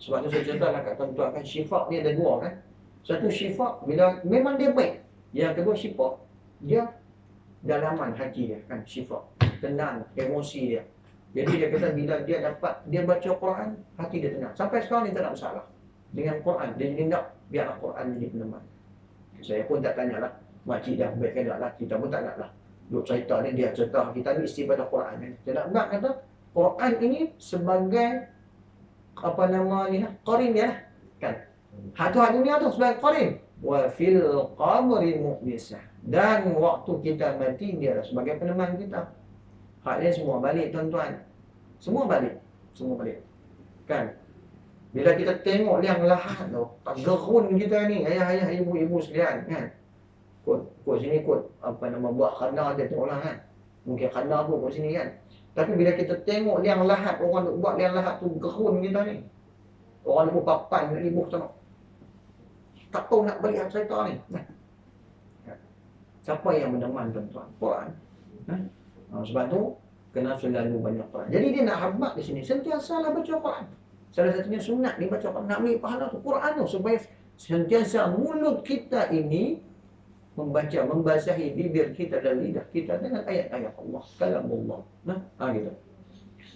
Sebab tu saya ceritalah kat tuan-tuan kan, syifa ni ada dua kan. Satu syifa bila memang dia baik. Yang kedua syifa dia dalaman hati dia kan, syifa tenang emosi dia. Jadi dia kata bila dia baca Quran, hati dia tenang. Sampai sekarang dia tak ada masalah dengan Quran. Dia jadi nak biar Quran jadi peneman. Saya pun tak tanyalah, makcik dah baik ke tak lah, kita pun tak nak lah. Duk cerita ni, dia cerita kita ni istifadah Quran ni. Dia nak kata Quran ini sebagai apa nama ni lah, qarin dia lah. Kan? Hak dunia tu sebagai qarin. Wa fil qabri mu'nisah. Dan waktu kita mati dia lah sebagai peneman kita. Hak dia semua balik tuan-tuan. Semua balik. Kan? Bila kita tengok liang lahat tu, tak gerun kita ni, ayah-ayah, ibu-ibu sekalian kan. Kot sini apa nama buat khana dia tengoklah kan. Mungkin khana pun kot sini kan. Tapi bila kita tengok liang lahat, orang buat liang lahat tu gerun kita ni. Orang lembu papan ribu tengok. tak tahu nak balik cerita ni. Siapa yang meneman tuan-tuan? Quran. Sebab tu kena selalu banyak Quran. Jadi dia nak habaq di sini sentiasalah baca Quran. Salah satunya sunat dia baca Quran, nak ambil pahala tu Quran tu, supaya sentiasa mulut kita ini membaca, membasahi bibir kita dan lidah kita dengan ayat-ayat Allah, kalamullah. Gitu.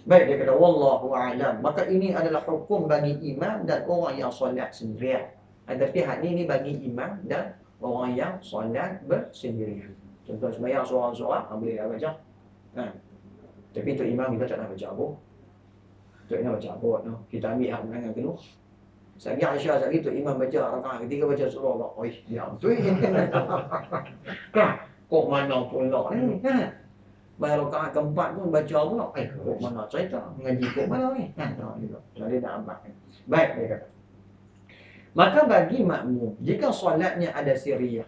Baik, dia kata wallahu a'lam. Maka ini adalah hukum bagi imam dan orang yang solat sendirian. Tapi hak ni bagi imam dan orang yang solat bersendirian. Contoh sembahyang seorang-seorang, boleh baca. Tapi tu imam kita tak nak baca apa. Tu nak baca apa no. Kita ambil hak menangan kedua. Sagi Aisyah sagi tu imam baca rakaat ketiga baca surah Allah. Oi, dia tu. Kok mana pula ni? Baru rakaat keempat pun baca pula. Kok mana cerita? Ngaji kok mana ni? Jadi dah nampak. Baik, dia kata. Maka bagi makmum, jika solatnya ada siriyah,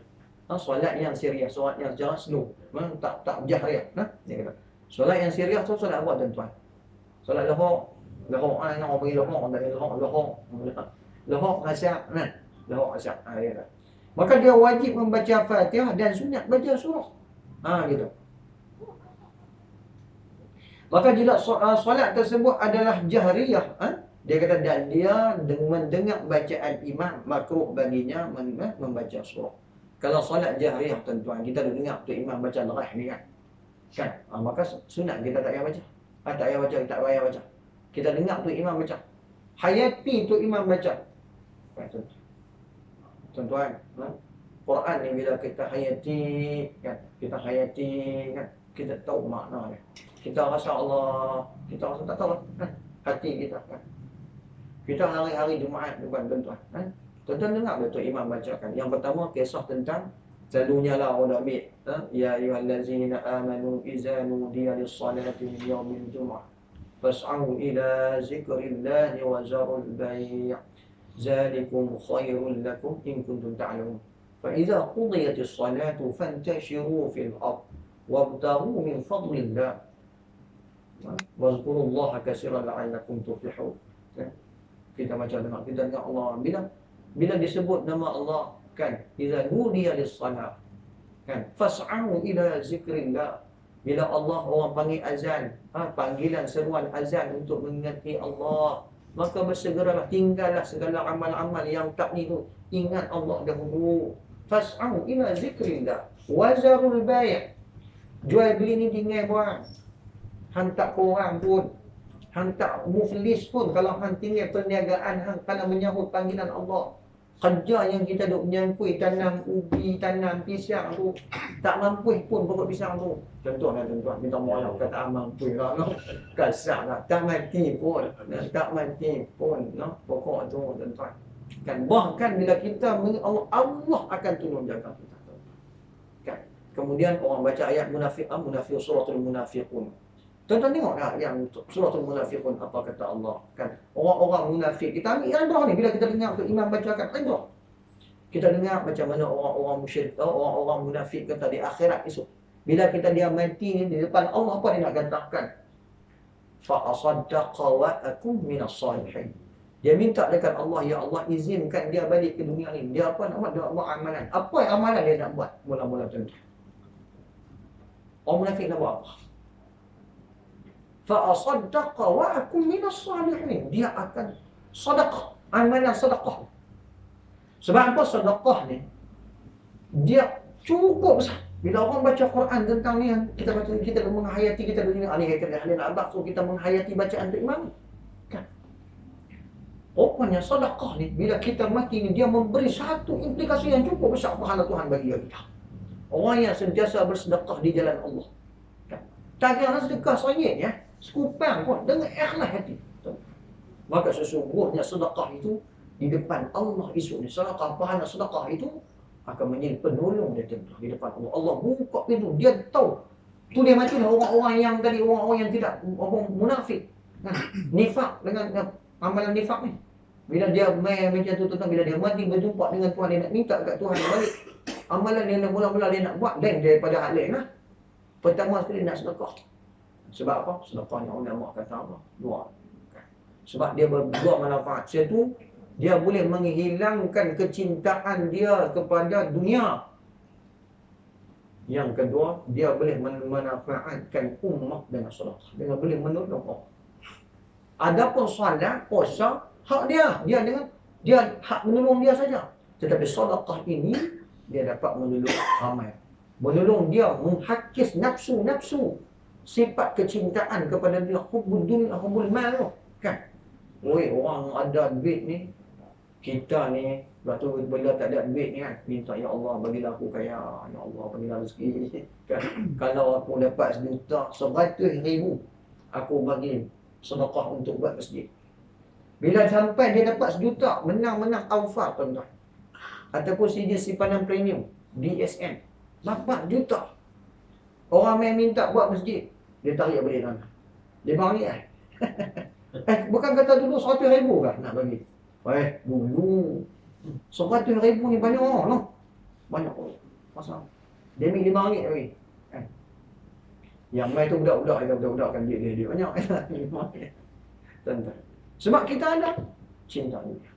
solat yang siriyah, solat yang secara slow, tak jahriyah, dia kata. Solat yang siriyah tu solat apa tuan-tuan? Solat lohor, orang panggil lohor, orang panggil lohor asyak, lohor asyak. Dia kata. Maka dia wajib membaca Fatihah dan sunat baca surah. Gitu. Maka jika solat tersebut adalah jahriyah, dia kata dan dia mendengar bacaan imam, makruh baginya membaca surah. Kalau solat jahriyah tuan-tuan, kita dengar tu imam baca darah ni kan, maka sunat kita tak payah baca. Tak payah baca, tak payah baca. Kita dengar tu imam baca. Hayati tu imam baca. Tuan-tuan, Quran ni bila kita hayati kan, kita tahu makna dia. Kita rasa Allah, kita rasa tak tahu hati kita kan. Kita hari-hari Jumaat bukan tuan-tuan. Tuan-tuan dengar betul imam bacakan. Yang pertama kisah tentang selalunya lah orang ambil ya ayyuhallazina amanu idza nudiya lis-salati min yaumil jumu'ah fas'au ila zikrillahi wa zarul bai' zalikum khairul lakum in kuntum ta'lamun fa idza qudiyatis salatu fantashiru fil ard wabtaghu min fadlillah wazkurullaha katsiran la'allakum tuflihun. Kita dengar Allah bila disebut nama Allah kan, idza nudiya lis-salah kan, fas'au ila zikrillah. Bila Allah orang panggil azan, panggilan seruan azan untuk mengingati Allah, maka bersegeralah, tinggallah segala amal-amal yang tak ni tu, ingat Allah dahulu. Fas'au ila zikrillah wa zarul bai'. Jual beli ni tinggal buang. Hantar korang pun, hantar muflis pun, kalau hang tinggal perniagaan hang kalau menyahut panggilan Allah. Kerja yang kita duk menyangkui, tanam ubi, tanam pisang tu, tak mampu pun pokok pisang tu. Contohnya tuan-tuan, minta maaf kata mampu lah, kasar lah, tak mati pun, pokok tu tuan-tuan. Kan bahkan bila kita Allah akan tolong jaga kita. Kan. Kemudian orang baca ayat munafik suratul munafiqun. Tuan-tuan tengok tak yang suratul munafiqun apa kata Allah kan, orang-orang munafik kita ambil idrah ni bila kita dengar tu imam bacakan idrah. Kita dengar macam mana orang-orang musyrik, orang-orang munafik kata di akhirat esok bila kita dia mati ni di depan Allah, apa dia nak katakan? Fa asaddaqa wa akum minas salihin. Dia minta dekat Allah, ya Allah izinkan dia balik ke dunia ni. Dia apa nak buat? Dia buat amalan. Apa amalan dia nak buat? Mula-mula tuan-tuan. Orang munafik nak buat apa? Fa'asaddaqa wa akum minas salihin. Dia akan sedekah, amalan sedekah. Sebab apa sedekah ni? Dia cukup besar. Bila orang baca Quran tentang ni, kita baca, kita menghayati, kita dunia ahli nak so kita menghayati bacaan tu imam kan. Rupanya sedekah ni bila kita mati ni, dia memberi satu implikasi yang cukup besar pahala Tuhan bagi kita. Orang yang sentiasa bersedekah di jalan Allah kan. Tak kira sedekah seringgit ya, sekupang pun dengan ikhlas hati. Maka sesungguhnya sedekah itu di depan Allah esok ni, sedekah, pahala sedekah itu akan menjadi penolong dia di depan Allah. Allah buka pintu, dia tahu tu dia mati orang-orang yang tadi, orang-orang yang tidak, orang munafik nifak dengan amalan nifak ni. Bila dia main macam tu tentang bila dia mati berjumpa dengan Tuhan, dia nak minta kat Tuhan balik amalan dia nak mula-mula dia nak buat lain daripada hal lain lah. Pertama sekali nak sedekah. Sebab apa? Sedekah yang ulama kata apa? Dua. Sebab dia berdua manfaat. Satu, Dia boleh menghilangkan kecintaan dia kepada dunia. Yang kedua, dia boleh memanfaatkan ummah dengan sedekah. Dia boleh menolong orang. Adapun solat, puasa, hak dia. Dia hak menolong dia saja. Tetapi sedekah ini dia dapat menolong ramai. Menolong dia menghakis nafsu-nafsu, sifat kecintaan kepada dia, hubbud dunya, hubbul mal tu, kan? Oi, orang ada duit ni, kita ni, lepas tu bila tak ada duit ni kan, minta, ya Allah bagilah aku kaya, ya Allah bagilah rezeki, kan? Kalau aku dapat 100,000, aku bagi sedekah untuk buat masjid. Bila sampai dia dapat 1 juta, menang Alfa tuan-tuan, ataupun CD simpanan premium DSN, dapat juta. Orang main minta buat masjid, dia tarik balik tanah. Dia bagi bukan kata dulu 100,000 kan nak bagi. Dulu 100,000 ni banyak lah. Banyak. Pasal dia ambil RM5 lagi. Yang main tu budak-budak kan dia banyak. Tuan-tuan. Sebab kita ada cinta dunia.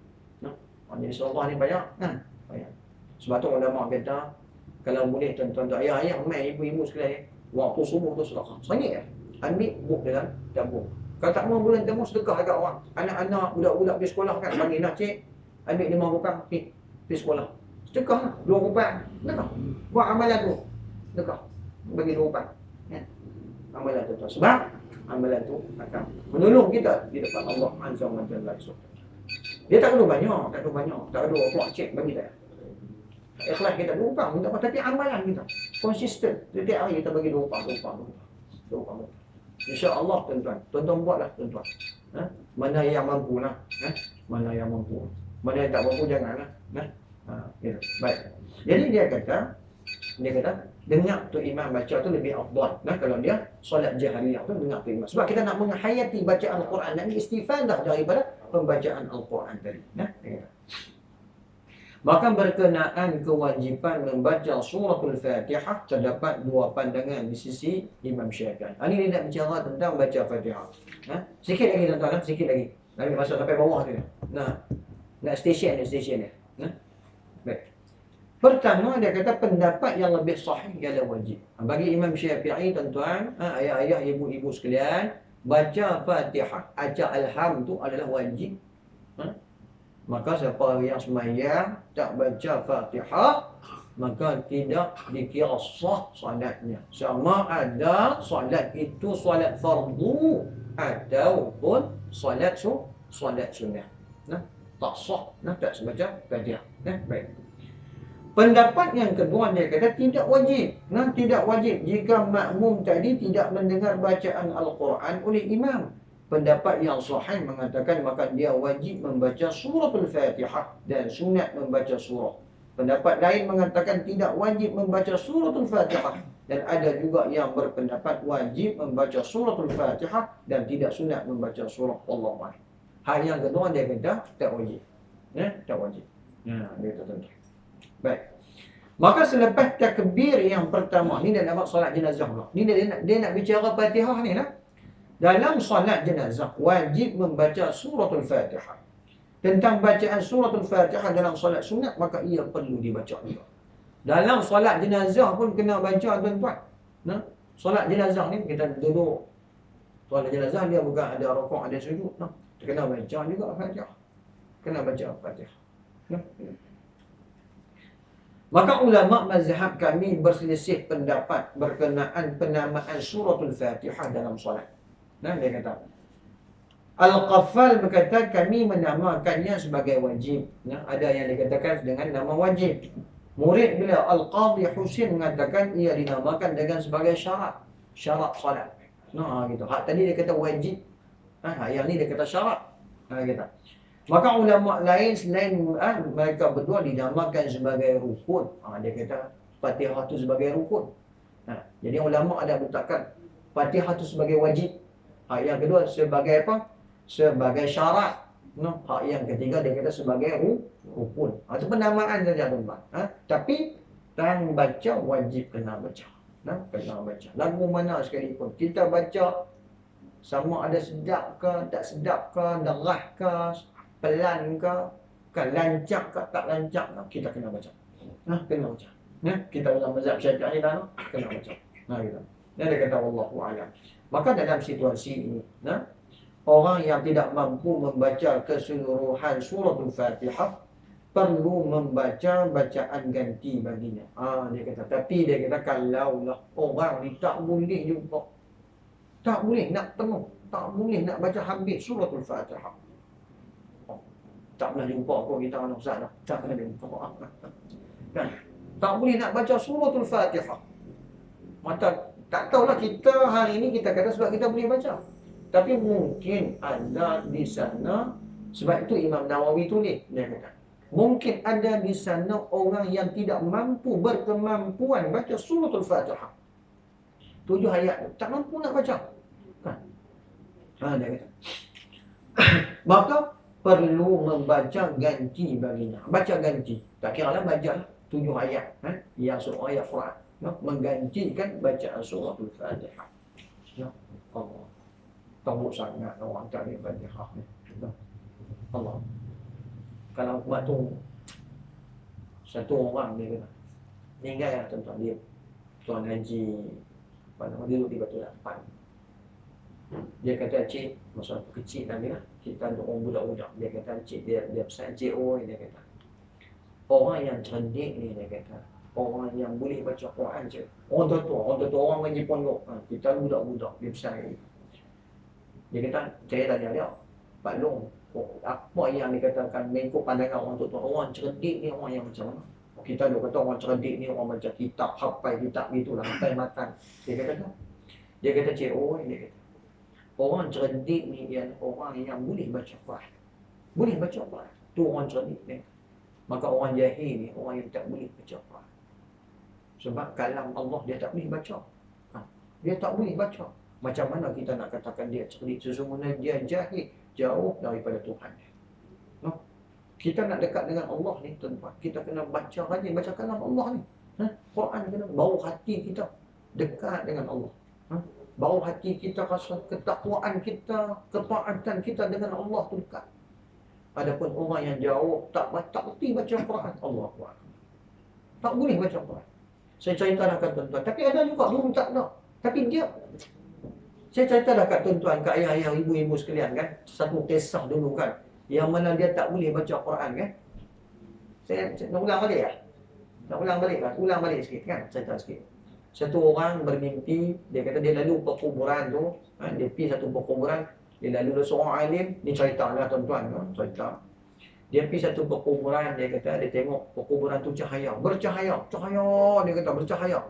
Jadi seorang ni banyak kan? Banyak. Sebab tu ulama kata, kalau boleh tuan-tuan, ayah-ayah, mai, ibu-ibu sekalian, waktu subuh tu sedekah. Sengit ambil buk dalam tabung. Kalau tak mau bulan tabung, sedekah agak orang. Anak-anak, budak-budak pergi sekolah kan, bagi nak cik, ambil RM5 pergi sekolah. Sedekah lah, RM2. Sedekah. Buat amalan tu. Sedekah. Bagi RM2. Ya. Amalan tu. Sebab amalan tu akan menolong kita di depan Allah Azza wa Jalla. Dia tak perlu banyak. Tak perlu apa cek bagi tak. Ikhlas kita berupang, tapi amalan kita konsisten. Setiap hari kita bagi RM2. InsyaAllah tuan-tuan buatlah tuan-tuan. Mana yang mampu lah. Mana yang mampu. Mana yang tak mampu janganlah. Gitu. Baik. Jadi dia kata dengar tu imam baca tu lebih afdal. Kalau dia solat jahriyah tu dengar tu imam. Sebab kita nak menghayati bacaan Al-Quran dan istifadah daripada pembacaan Al-Quran tadi. Maka berkenaan kewajipan membaca suratul Fatihah, terdapat dua pandangan di sisi Imam Syafi'i. Ini dia nak bicara tentang baca Fatihah. Sikit lagi tuan-tuan, sikit lagi. Nanti masuk sampai bawah tu. Nak stesen dia. Baik. Pertama dia kata pendapat yang lebih sahih ialah wajib. Bagi Imam Syafi'i tuan-tuan, ayah-ayah, ibu-ibu sekalian, baca Fatihah, baca Alham tu adalah wajib. Maka siapa yang sembahyang tak baca Fatihah, maka tidak dikira sah solatnya. Sama ada solat itu solat fardu ataupun solat sunnah. Tak sah, tak sembaca Fatihah. Baik. Pendapat yang kedua dia kata tidak wajib. Tidak wajib jika makmum tadi tidak mendengar bacaan Al-Quran oleh imam. Pendapat yang sahih mengatakan maka dia wajib membaca suratul Fatihah dan sunat membaca surah. Pendapat lain mengatakan tidak wajib membaca suratul Fatihah dan ada juga yang berpendapat wajib membaca suratul Fatihah dan tidak sunat membaca surah. Wallahu a'lam. Hal yang kedua dia kata tak wajib. Tak wajib. Dia kata baik. Maka selepas takbir yang pertama ni dia nak buat solat jenazah pula. Ni dia nak bicara Fatihah ni lah. Dalam solat jenazah wajib membaca suratul Fatihah. Tentang bacaan suratul Fatihah dalam solat sunat maka ia perlu dibaca juga. Dalam solat jenazah pun kena baca tuan-tuan. Solat jenazah ni kita duduk. Solat jenazah dia bukan ada rukuk ada sujud. Kena baca juga Fatihah. Kena baca Fatihah. Maka ulama mazhab kami berselisih pendapat berkenaan penamaan suratul Fatihah dalam solat. Dia kata Al-Qaffal berkata kami menamakannya sebagai wajib. Ada yang dikatakan dengan nama wajib. Murid beliau Al-Qadhi Husin mengatakan ia dinamakan dengan sebagai syarat solat. Gitu. Hak tadi dia kata wajib. Yang ni dia kata syarat. Kata. Maka ulama lain selain mereka berdua dinamakan sebagai rukun. Dia kata Fatihah tu sebagai rukun. Jadi ulama ada letakkan Fatihah tu sebagai wajib. Hak yang kedua sebagai apa? Sebagai syarat. Hak yang ketiga dia kata sebagai rukun. Itu penamaan saja tuan-tuan. Tapi tang baca wajib kena baca. Kena baca. Lagu mana sekalipun kita baca sama ada sedap ke, tak sedap ke, derah ke, pelan ke, Kan lancak ke tak lancak ke, kita kena baca. Kena baca. Kita dalam mazhab Syafi'i dah kena baca. Gitu. Dia kata wallahu a'lam. Maka dalam situasi ini, orang yang tidak mampu membaca keseluruhan suratul Fatihah perlu membaca bacaan ganti baginya. Dia kata, tapi dia kata kalaulah orang ni tak boleh jumpa, tak boleh nak tengok, tak boleh nak baca habis suratul Fatihah. Tak pernah jumpa kau kita anak Ustaz dah. Tak pernah jumpa. Kan? Tak boleh nak baca suratul Fatihah. Maka tak tahulah kita hari ini kita kata sebab kita boleh baca. Tapi mungkin ada di sana, sebab itu Imam Nawawi tulis, dia kata, mungkin ada di sana orang yang tidak mampu, berkemampuan baca suratul Fatihah. 7 ayat tak mampu nak baca. Kan? Dia kata. Maka perlu membaca ganti baginya. Baca ganti. Tak kira lah baca 7 ayat. Yang surah ayat Quran. Menggantikan bacaan suratul Fatihah. Ya Allah. Tahu sangat orang tak boleh Fatihah ni. Allah. Kalau batu satu orang dia kata meninggal lah tuan-tuan, dia tuan haji pada dia duduk di Batu Lapan. Dia kata cik, masa aku kecil lagi lah, kita ada orang budak-budak. Dia kata cik, dia pesan cik, dia kata orang yang cerdik ni, dia kata orang yang boleh baca Quran je. Orang tua-tua orang pergi pondok, kita budak-budak. Dia pesan dia kata, saya tanya dia, Pak Long, apa yang dikatakan mengikut pandangan orang tua, orang cerdik ni orang yang macam mana? Kita duk kata orang cerdik ni orang baca kitab, hafal kitab gitulah, hafal matan. Dia kata dia kata cik, dia kata orang cerdik ni dia orang yang boleh baca Quran. Boleh baca Quran. Tu orang cerdik ni. Maka orang jahil ni orang yang tak boleh baca Quran. Sebab kalam Allah dia tak boleh baca. Dia tak boleh baca. Macam mana kita nak katakan dia cerdik? Sesungguhnya dia jahil, jauh daripada Tuhan. Kita nak dekat dengan Allah ni tuan-tuan, kita kena baca rajin baca kalam Allah ni. Quran kena bau hati kita dekat dengan Allah. Bau hati kita rasa ketakwaan kita, ketaatan kita dengan Allah tu dekat. Adapun orang yang jauh tak reti baca Quran, Allahu Akbar. Tak boleh baca Quran. Saya cerita dah kat tuan-tuan, tapi ada juga belum tak nak. Tapi dia, saya cerita dah kat tuan-tuan, kat ayah-ayah, ibu-ibu sekalian kan, satu kisah dulu kan, yang mana dia tak boleh baca Quran kan. Saya nak ulang balik lah. Nak ulang balik kan? Ulang balik sikit kan, cerita sikit. Satu orang bermimpi, dia kata dia lalu perkuburan tu, dia pergi satu perkuburan, dia lalu seorang alim, ni cerita lah tuan-tuan, cerita. Dia pergi satu perkuburan, dia kata dia tengok perkuburan tu cahaya, bercahaya, dia kata bercahaya.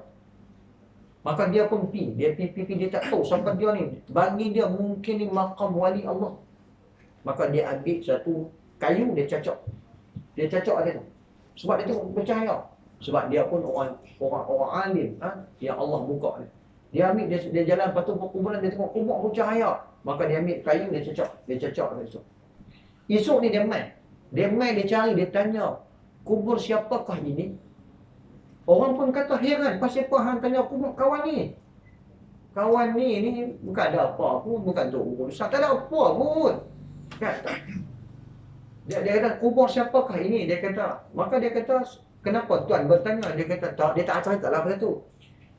Maka dia pun pergi, dia tak tahu sampai dia ni, bagi dia mungkin ni makam wali Allah. Maka dia ambil satu kayu, dia cacok. Dia cacok ada tu. Sebab dia tengok bercahaya. Sebab dia pun orang alim, yang Allah buka ni. Dia ambil, dia jalan lepas tu perkuburan, dia tengok kubur bercahaya. Maka dia ambil kayu, dia cacok esok. Esok ni dia mai, dia cari, dia tanya, kubur siapakah ini? Orang pun kata heran, pasal apa hang tanya kubur kawan ni? Kawan ni bukan ada apa pun, bukan tu urusan, tak ada apa pun. Kata. Dia kata kubur siapakah ini? Dia kata. Maka dia kata, kenapa tuan bertanya? Dia kata tak, dia tak cerita lah pasal tu.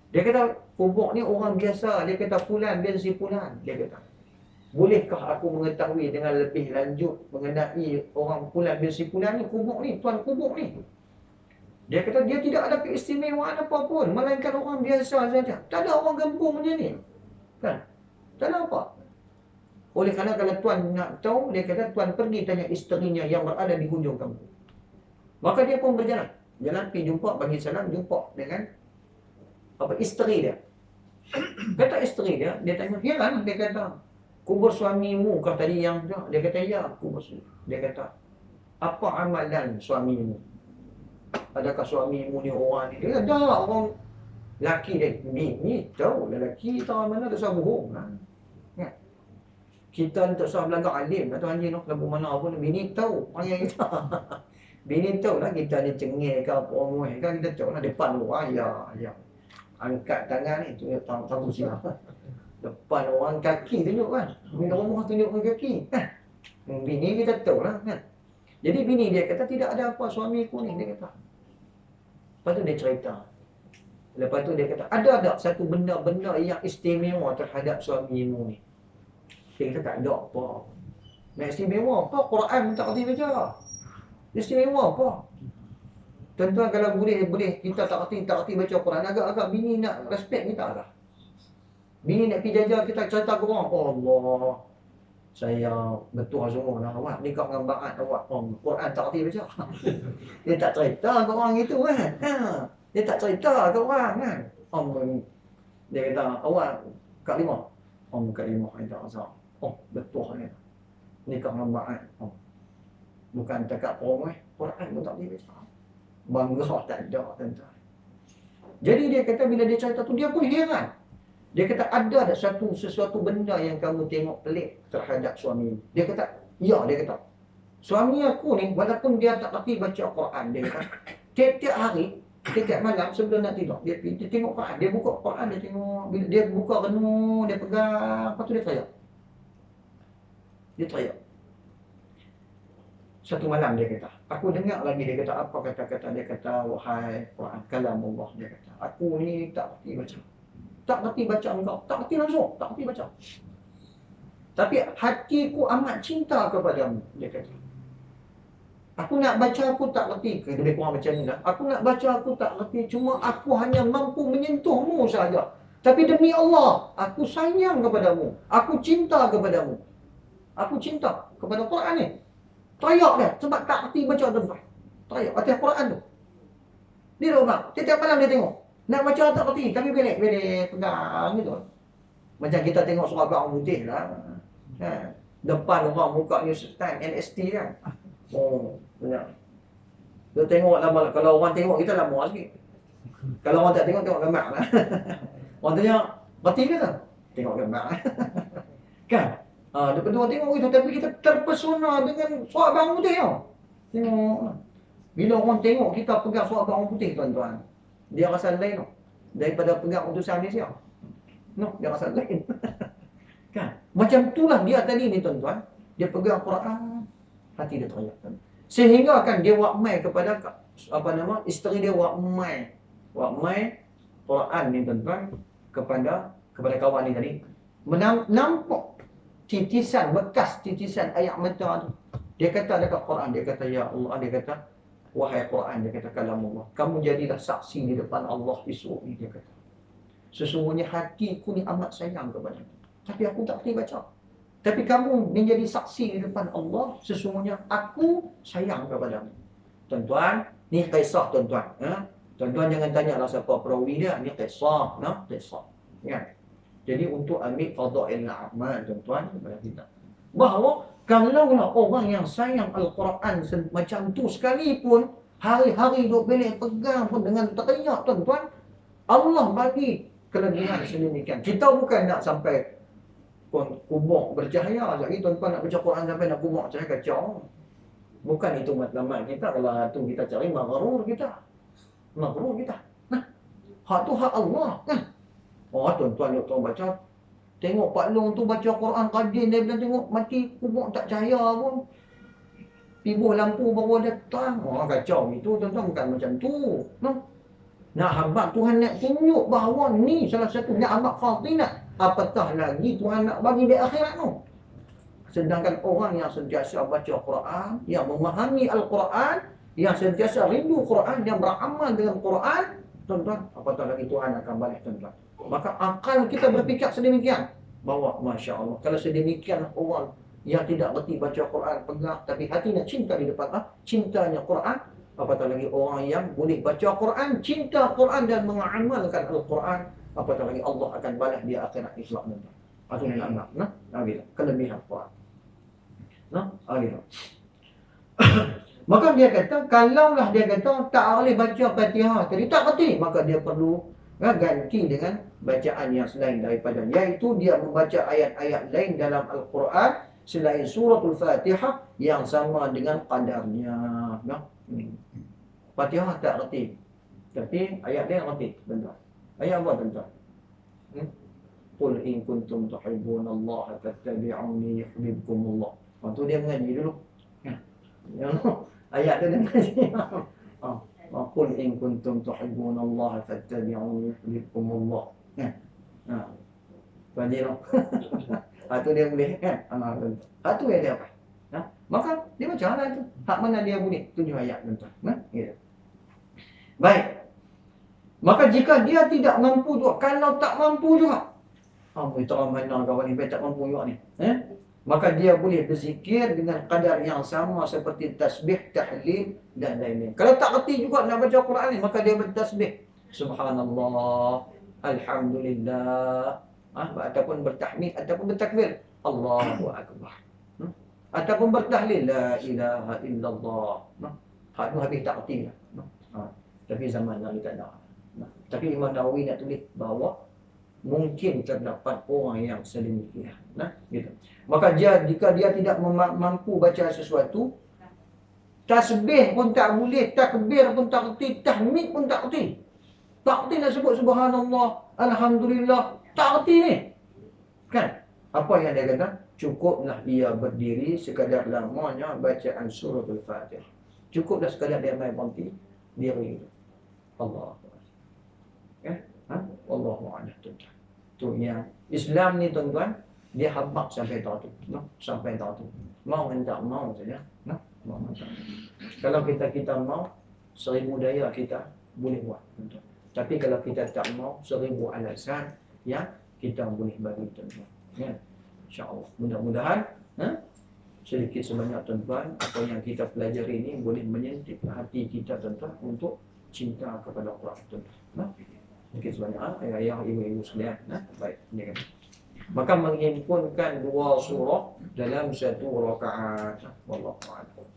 Dia kata kubur ni orang biasa. Dia kata fulan bin si fulan. Dia kata, bolehkah aku mengetahui dengan lebih lanjut mengenai orang fulan bin si fulan ni, kubur ni, tuan kubur ni? Dia kata dia tidak ada keistimewaan apa pun, melainkan orang biasa saja. Tak ada orang kampung macam ni. Kan? Tak ada apa. Oleh kerana kalau tuan nak tahu, dia kata tuan pergi tanya isterinya yang berada di hujung kampung. Maka dia pun berjalan. Jalan pergi jumpa, bagi salam, jumpa dengan isteri dia. Kata isteri dia tanya, ya kan? Dia kata, kubur suamimu kah tadi yang dia kata, ya, kubur suami. Dia kata, apa amalan suamimu? Adakah suamimu ni orang ni? Dia kata, dah, orang laki dia. Bini tahu, lelaki tahu mana tak usah bohong. Kita tak usah belaga alim, kata anjing nak lagu mana pun, bini tahu, panggil kita. Bini tahu lah kita ni cengih ke apa orang kan, kita tahu lah depan orang, ya. Angkat tangan ni, tunjuk tahu siapa. Depan orang kaki tunjuk kan, minta rumah tunjukkan kaki. Bini kita tahu lah kan. Jadi bini dia kata, tidak ada apa suamiku ni, dia kata. Lepas tu dia cerita. Lepas tu dia kata, ada satu benda-benda yang istimewa terhadap suamimu ni? Dia kata, tak ada apa. Nak istimewa apa? Quran tak kerti baca. Istimewa apa? Tuan-tuan, kalau boleh kita tak kerti baca Quran, agak-agak bini nak respect kita lah. Bini nak pergi jajar kita cerita ke orang, oh Allah, saya betul semua lah awak nikah dengan baat awak, Quran tak kerti baca. Dia tak cerita ke orang itu kan. Dia tak cerita ke orang kan. Dia kata, awak Kak Limah. Kak Limah yang tak rasa. Betul ni. Nikah dengan baat. Bukan cakap orang Quran pun tak boleh baca. Bangga tak ada tuan-tuan. Jadi dia kata bila dia cerita tu, dia pun heran. Dia kata, ada sesuatu benda yang kamu tengok pelik terhadap suami. Dia kata, ya, dia kata. Suami aku ni, walaupun dia tak kerti baca Quran, dia kata, tiap-tiap hari, tiap malam sebelum nak tidur, dia tengok Quran. Dia buka Quran, dia tengok. Bila dia buka renung, dia pegang, lepas tu dia teriak. Dia teriak. Satu malam dia kata, aku dengar lagi dia kata, apa kata-kata dia kata, wahai Quran, kalamullah, dia kata, aku ni tak kerti baca. Tak kerti baca engkau, tak kerti langsung, tak kerti baca. Tapi hatiku amat cinta kepadamu, dia kata. Aku nak baca, aku tak kerti. Lebih kurang macam ni lah. Aku nak baca, aku tak kerti. Cuma aku hanya mampu menyentuhmu sahaja. Tapi demi Allah, aku sayang kepadamu. Aku cinta kepadamu. Aku cinta kepada Quran ni. Teriak dia, sebab tak kerti baca tuan-tuan. Teriak, atas Quran tu. Dia dah ubah. Tiap malam dia tengok. Nak baca tak kerti, tapi belik pegang gitu. Macam kita tengok surah Baqarah putih lah. Depan orang muka ni stand NST kan. Benar. Dia tengok lama, kalau orang tengok kita lama sikit. Kalau orang tak tengok gambar lah. Orang tanya, berarti ke tak? Tengok gambar. Kan? Lepas tu orang tengok itu, tapi kita terpesona dengan surah Baqarah putih tau. Tengok. Bila orang tengok kita pegang surah Baqarah putih tuan-tuan, dia rasa lain tau. Daripada pegang utusan Malaysia. Dia rasa lain. Kan? Macam itulah dia tadi ni tuan-tuan. Dia pegang Quran, hati dia teriak. Sehingga kan dia wakmai kepada isteri dia wakmai Quran ni tuan-tuan kepada kawan ni tadi. Nampak bekas titisan ayat mata tu. Dia kata dekat Quran, dia kata, ya Allah, dia kata, wahai Quran, dia kata, kalamullah, kamu jadilah saksi di depan Allah esok ni, dia kata. Sesungguhnya hatiku ni amat sayang kepadamu, tapi aku tak boleh baca. Tapi kamu menjadi saksi di depan Allah, sesungguhnya aku sayang kepadamu. Tuan-tuan, ni kisah tuan-tuan. Tuan-tuan jangan tanyalah siapa perawi dia, ni kisah. Kisah. Ya. Jadi untuk ambil fadail amal tuan-tuan, kepada kita. Bahawa kalaulah orang yang sayang Al-Quran macam tu sekalipun, hari-hari duk belik pegang pun dengan teriak tuan-tuan, Allah bagi kelebihan sedemikian. Kita bukan nak sampai kubur bercahaya lagi tuan-tuan, nak baca Quran sampai nak kubur bercahaya, kacau. Bukan itu matlamat kita. Kalau tu kita cari maghrur kita. Hak tu hak Allah kan. Tuan-tuan duk tahu baca, tengok Pak Long tu baca Quran kadin, dia bilang tengok mati kubur tak cahaya pun, tibuh lampu baru datang. Kacau itu tuan-tuan, bukan macam tu. Nak habaq Tuhan nak tunjuk bahawa ni salah satu ni'mat fatinah. Apatah lagi Tuhan nak bagi di akhirat tu. Sedangkan orang yang sentiasa baca Quran, yang memahami Al-Quran, yang sentiasa rindu Quran, yang beramal dengan Quran, tuan-tuan, apatah lagi Tuhan akan balas tuan-tuan. Maka akal kita berfikir sedemikian bahawa Masya Allah, kalau sedemikian orang yang tidak berhenti baca Quran, pegang, tapi hatinya cinta di depan cintanya Quran, apatah lagi orang yang boleh baca Quran, cinta Quran dan mengamalkan Al-Quran, apatah lagi Allah akan balas dia akhirat Islam nanti. Itu nak kelebihan Quran. Maka dia kata, kalaulah dia kata tak boleh baca Fatihah tadi, tak kerti, maka dia perlu ganti dengan bacaan yang selain daripada, iaitu dia membaca ayat-ayat lain dalam Al-Quran selain suratul Fatihah yang sama dengan qadarnya. Fatihah tak kerti, tapi ayat dia kerti. Benar. Ayat apa tuan-tuan? Qul in kuntum tuhibbuna Allah fattabi'uni yuhibbukumullah. Waktu dia mengaji dulu. Ya, ayat tu dia kasi. Qul in kuntum tuhibbunallaha fattabi'uni yuhibbukumullah. Tadi tu. Itu dia boleh kan? Itu yang dia apa? Maka dia macam mana tu? Hak mana dia boleh? 7 ayat tuan-tuan. Gitu. Baik. Maka jika dia tidak mampu juga, kalau tak mampu juga, terang mana kawan ni, tak mampu juga ni. Maka dia boleh berzikir dengan kadar yang sama seperti tasbih, tahlil dan lain-lain. Kalau tak reti juga nak baca Quran ni, maka dia bertasbih. Subhanallah, alhamdulillah, ataupun bertahmid ataupun bertakbir. Allahu akbar. Ataupun bertahlil la ilaha illallah. Hak tu habis tak reti lah. Tapi zaman yang tak ada. Tapi Imam Nawawi nak tulis bahawa mungkin terdapat orang yang sedemikian. Gitu. Maka jika dia tidak mampu baca sesuatu, tasbih pun tak boleh, takbir pun tak reti, tahmid pun tak reti. Tak reti nak sebut subhanallah, alhamdulillah, tak reti ni. Kan? Apa yang dia kata? Cukuplah dia berdiri sekadar lamanya bacaan surah Al-Fatihah. Cukuplah sekadar dia main berhenti diri itu. Allah. Allahu a'lam tuan-tuan. Tu yang Islam ni tuan-tuan, dia habaq sampai tahu tu. Sampai tahu tu. Mau tak mau saja. Mau tak. Kalau kita mau, 1000 daya kita boleh buat tuan-tuan. Tapi kalau kita tak mau, 1000 alasan yang kita boleh bagi tuan-tuan. Ya. Insya-Allah. Mudah-mudahan sedikit sebanyak tuan-tuan apa yang kita pelajari ini boleh menyentuh hati kita tuan-tuan untuk cinta kepada Quran tuan-tuan. Sedikit sebanyak ayah-ayah, ibu-ibu sekalian. Baik, ini kan. Maka menghimpunkan 2 surah dalam 1 rakaat. Wallahu a'lam.